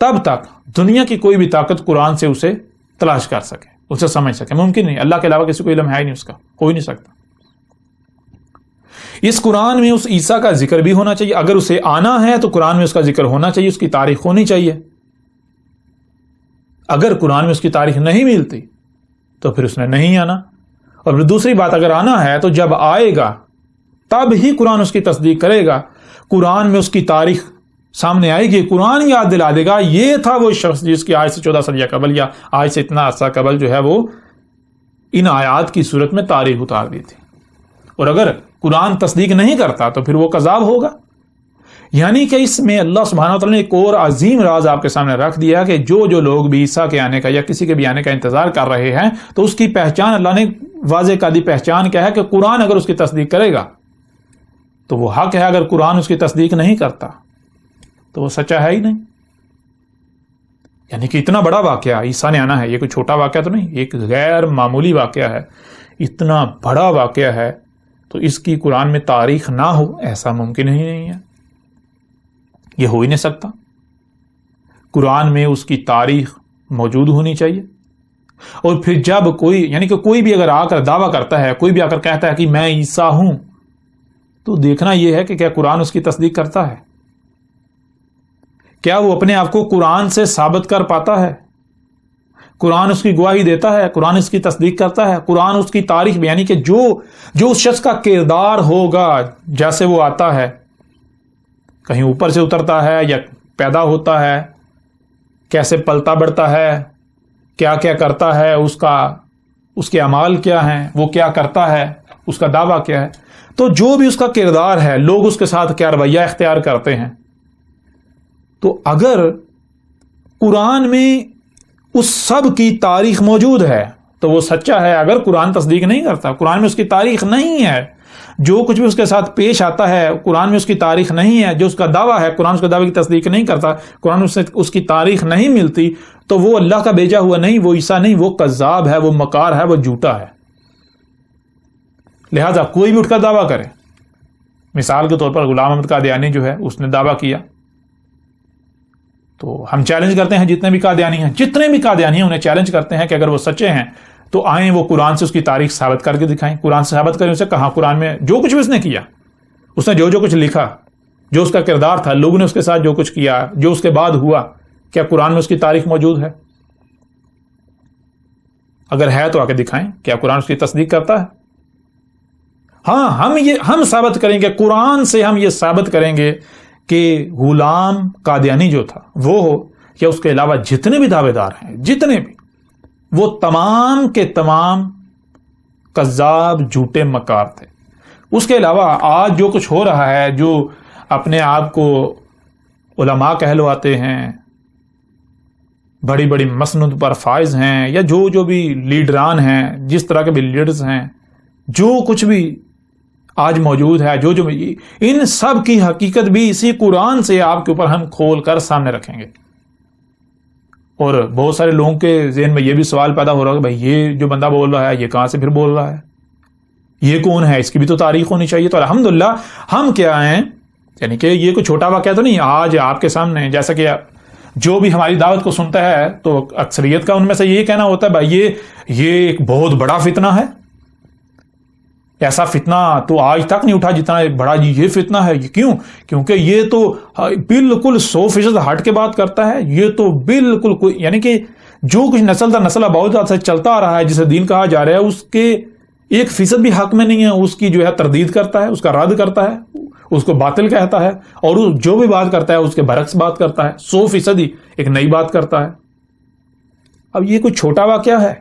تب تک دنیا کی کوئی بھی طاقت قرآن سے اسے تلاش کر سکے، اسے سمجھ سکے، ممکن نہیں. اللہ کے علاوہ کسی کو علم ہے ہی نہیں، اس کا ہو ہی نہیں سکتا. اس قرآن میں اس عیسیٰ کا ذکر بھی ہونا چاہیے، اگر اسے آنا ہے تو قرآن میں اس کا ذکر ہونا چاہیے، اس کی تاریخ ہونی چاہیے. اگر قرآن میں اس کی تاریخ نہیں ملتی تو پھر اس نے نہیں آنا. اور پھر دوسری بات، اگر آنا ہے تو جب آئے گا تب ہی قرآن اس کی تصدیق کرے گا، قرآن میں اس کی تاریخ سامنے آئے گی، قرآن یاد دلا دے گا یہ تھا وہ شخص جس کی آج سے 14 صدیہ قبل یا آج سے اتنا عرصہ قبل جو ہے وہ ان آیات کی صورت میں تاریخ اتار دی تھی. اور اگر قرآن تصدیق نہیں کرتا تو پھر وہ کذاب ہوگا. یعنی کہ اس میں اللہ سبحانہ وتعالی نے ایک اور عظیم راز آپ کے سامنے رکھ دیا کہ جو لوگ بھی عیسیٰ کے آنے کا یا کسی کے بھی آنے کا انتظار کر رہے ہیں تو اس کی پہچان اللہ نے واضح قاعدی پہچان کیا ہے کہ قرآن اگر اس کی تصدیق کرے گا تو وہ حق ہے، اگر قرآن اس کی تصدیق نہیں کرتا تو وہ سچا ہے ہی نہیں. یعنی کہ اتنا بڑا واقعہ عیسیٰ نے آنا ہے، یہ کوئی چھوٹا واقعہ تو نہیں، ایک غیر معمولی واقعہ ہے، اتنا بڑا واقعہ ہے، تو اس کی قرآن میں تاریخ نہ ہو ایسا ممکن ہی نہیں ہے، یہ ہو ہی نہیں سکتا. قرآن میں اس کی تاریخ موجود ہونی چاہیے. اور پھر جب کوئی، یعنی کہ کوئی بھی اگر آ کر دعویٰ کرتا ہے، کوئی بھی آ کر کہتا ہے کہ میں عیسیٰ ہوں، تو دیکھنا یہ ہے کہ کیا قرآن اس کی تصدیق کرتا ہے، کیا وہ اپنے آپ کو قرآن سے ثابت کر پاتا ہے، قرآن اس کی گواہی دیتا ہے، قرآن اس کی تصدیق کرتا ہے، قرآن اس کی تاریخ، یعنی کہ جو اس شخص کا کردار ہوگا جیسے وہ آتا ہے، کہیں اوپر سے اترتا ہے یا پیدا ہوتا ہے، کیسے پلتا بڑھتا ہے، کیا کیا کرتا ہے، اس کے اعمال کیا ہیں، وہ کیا کرتا ہے، اس کا دعویٰ کیا ہے، تو جو بھی اس کا کردار ہے، لوگ اس کے ساتھ کیا رویہ اختیار کرتے ہیں. تو اگر قرآن میں اس سب کی تاریخ موجود ہے تو وہ سچا ہے. اگر قرآن تصدیق نہیں کرتا، قرآن میں اس کی تاریخ نہیں ہے، جو کچھ بھی اس کے ساتھ پیش آتا ہے قرآن میں اس کی تاریخ نہیں ہے، جو اس کا دعویٰ ہے قرآن اس کے دعوے کی تصدیق نہیں کرتا، قرآن اس کی تاریخ نہیں ملتی، تو وہ اللہ کا بھیجا ہوا نہیں، وہ عیسیٰ نہیں، وہ کذاب ہے، وہ مکار ہے، وہ جھوٹا ہے. لہذا کوئی بھی اٹھ کر دعویٰ کرے، مثال کے طور پر غلام احمد قادیانی جو ہے اس نے دعویٰ کیا، تو ہم چیلنج کرتے ہیں جتنے بھی قادیانی ہیں انہیں چیلنج کرتے ہیں کہ اگر وہ سچے ہیں تو آئیں وہ قرآن سے اس کی تاریخ ثابت کر کے دکھائیں. قرآن سے ثابت کریں، اسے کہاں قرآن میں جو کچھ بھی اس نے کیا، اس نے جو کچھ لکھا، جو اس کا کردار تھا، لوگوں نے اس کے ساتھ جو کچھ کیا، جو اس کے بعد ہوا، کیا قرآن میں اس کی تاریخ موجود ہے؟ اگر ہے تو آ کے دکھائیں، کیا قرآن اس کی تصدیق کرتا ہے؟ ہاں، ہم ثابت کریں گے، قرآن سے ہم یہ ثابت کریں گے کہ غلام قادیانی جو تھا وہ ہو یا اس کے علاوہ جتنے بھی دعوے دار ہیں، جتنے بھی، وہ تمام کے تمام کذاب، جھوٹے، مکار تھے. اس کے علاوہ آج جو کچھ ہو رہا ہے، جو اپنے آپ کو علماء کہلواتے ہیں، بڑی بڑی مسند پر فائز ہیں، یا جو بھی لیڈران ہیں، جس طرح کے بھی لیڈرز ہیں، جو کچھ بھی آج موجود ہے، جو ان سب کی حقیقت بھی اسی قرآن سے آپ کے اوپر ہم کھول کر سامنے رکھیں گے. اور بہت سارے لوگوں کے ذہن میں یہ بھی سوال پیدا ہو رہا ہے کہ بھائی یہ جو بندہ بول رہا ہے یہ کہاں سے پھر بول رہا ہے، یہ کون ہے، اس کی بھی تو تاریخ ہونی چاہیے. تو الحمدللہ ہم کیا ہیں، یعنی کہ یہ کوئی چھوٹا واقعہ تو نہیں، آج آپ کے سامنے جیسا کہ جو بھی ہماری دعوت کو سنتا ہے تو اکثریت کا ان میں سے یہ کہنا ہوتا ہے بھائی یہ ایک بہت بڑا فتنہ ہے، ایسا فتنہ تو آج تک نہیں اٹھا جتنا بڑا یہ فتنہ ہے. کیوں؟ کیونکہ یہ تو بالکل 100% ہٹ کے بات کرتا ہے، یہ تو بالکل کوئی، یعنی کہ جو کچھ نسل در نسل بہت سے چلتا آ رہا ہے، جسے دین کہا جا رہا ہے، اس کے 1% بھی حق میں نہیں ہے، اس کی جو ہے تردید کرتا ہے، اس کا رد کرتا ہے، اس کو باطل کہتا ہے، اور جو بھی بات کرتا ہے اس کے برعکس بات کرتا ہے، 100% ہی ایک نئی بات کرتا ہے. اب یہ کوئی چھوٹا واقعہ ہے؟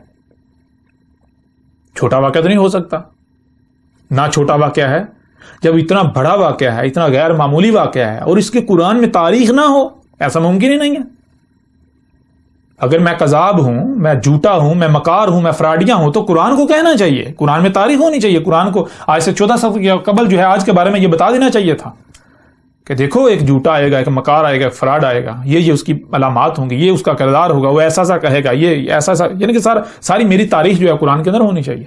چھوٹا واقعہ تو نہیں ہو سکتا. نہ چھوٹا واقعہ ہے جب اتنا بڑا واقعہ ہے، اتنا غیر معمولی واقعہ ہے، اور اس کے قرآن میں تاریخ نہ ہو، ایسا ممکن ہی نہیں ہے. اگر میں کذاب ہوں، میں جھوٹا ہوں، میں مکار ہوں، میں فراڈیاں ہوں، تو قرآن کو کہنا چاہیے، قرآن میں تاریخ ہونی چاہیے. قرآن کو آج سے 14 سال قبل جو ہے آج کے بارے میں یہ بتا دینا چاہیے تھا کہ دیکھو ایک جھوٹا آئے گا، ایک مکار آئے گا، ایک فراڈ آئے گا، یہ اس کی علامات ہوں گی، یہ اس کا کردار ہوگا، وہ ایسا سا کہے گا، یہ ایسا سا، یعنی کہ ساری میری تاریخ جو ہے قرآن کے اندر ہونی چاہیے.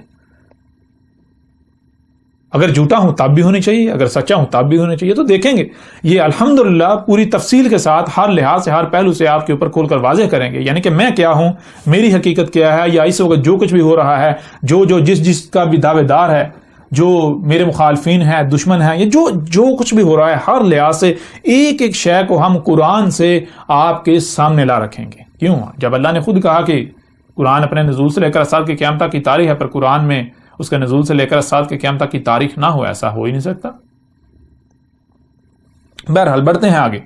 اگر جھوٹا ہوں تب بھی ہونی چاہیے، اگر سچا ہوں تب بھی ہونی چاہیے. تو دیکھیں گے یہ الحمدللہ پوری تفصیل کے ساتھ ہر لحاظ سے، ہر پہلو سے آپ کے اوپر کھول کر واضح کریں گے، یعنی کہ میں کیا ہوں، میری حقیقت کیا ہے، یا اس وقت جو کچھ بھی ہو رہا ہے، جو جس کا بھی دعوے دار ہے، جو میرے مخالفین ہیں، دشمن ہیں، یہ جو کچھ بھی ہو رہا ہے، ہر لحاظ سے ایک ایک شے کو ہم قرآن سے آپ کے سامنے لا رکھیں گے. کیوں؟ جب اللہ نے خود کہا کہ قرآن اپنے نزول سے لے کر سال کی قیامت کی تاریخ ہے، پر قرآن میں اس کے نزول سے لے کر سال کی قیامت کی تاریخ نہ ہو، ایسا ہو ہی نہیں سکتا. بہرحال بڑھتے ہیں آگے.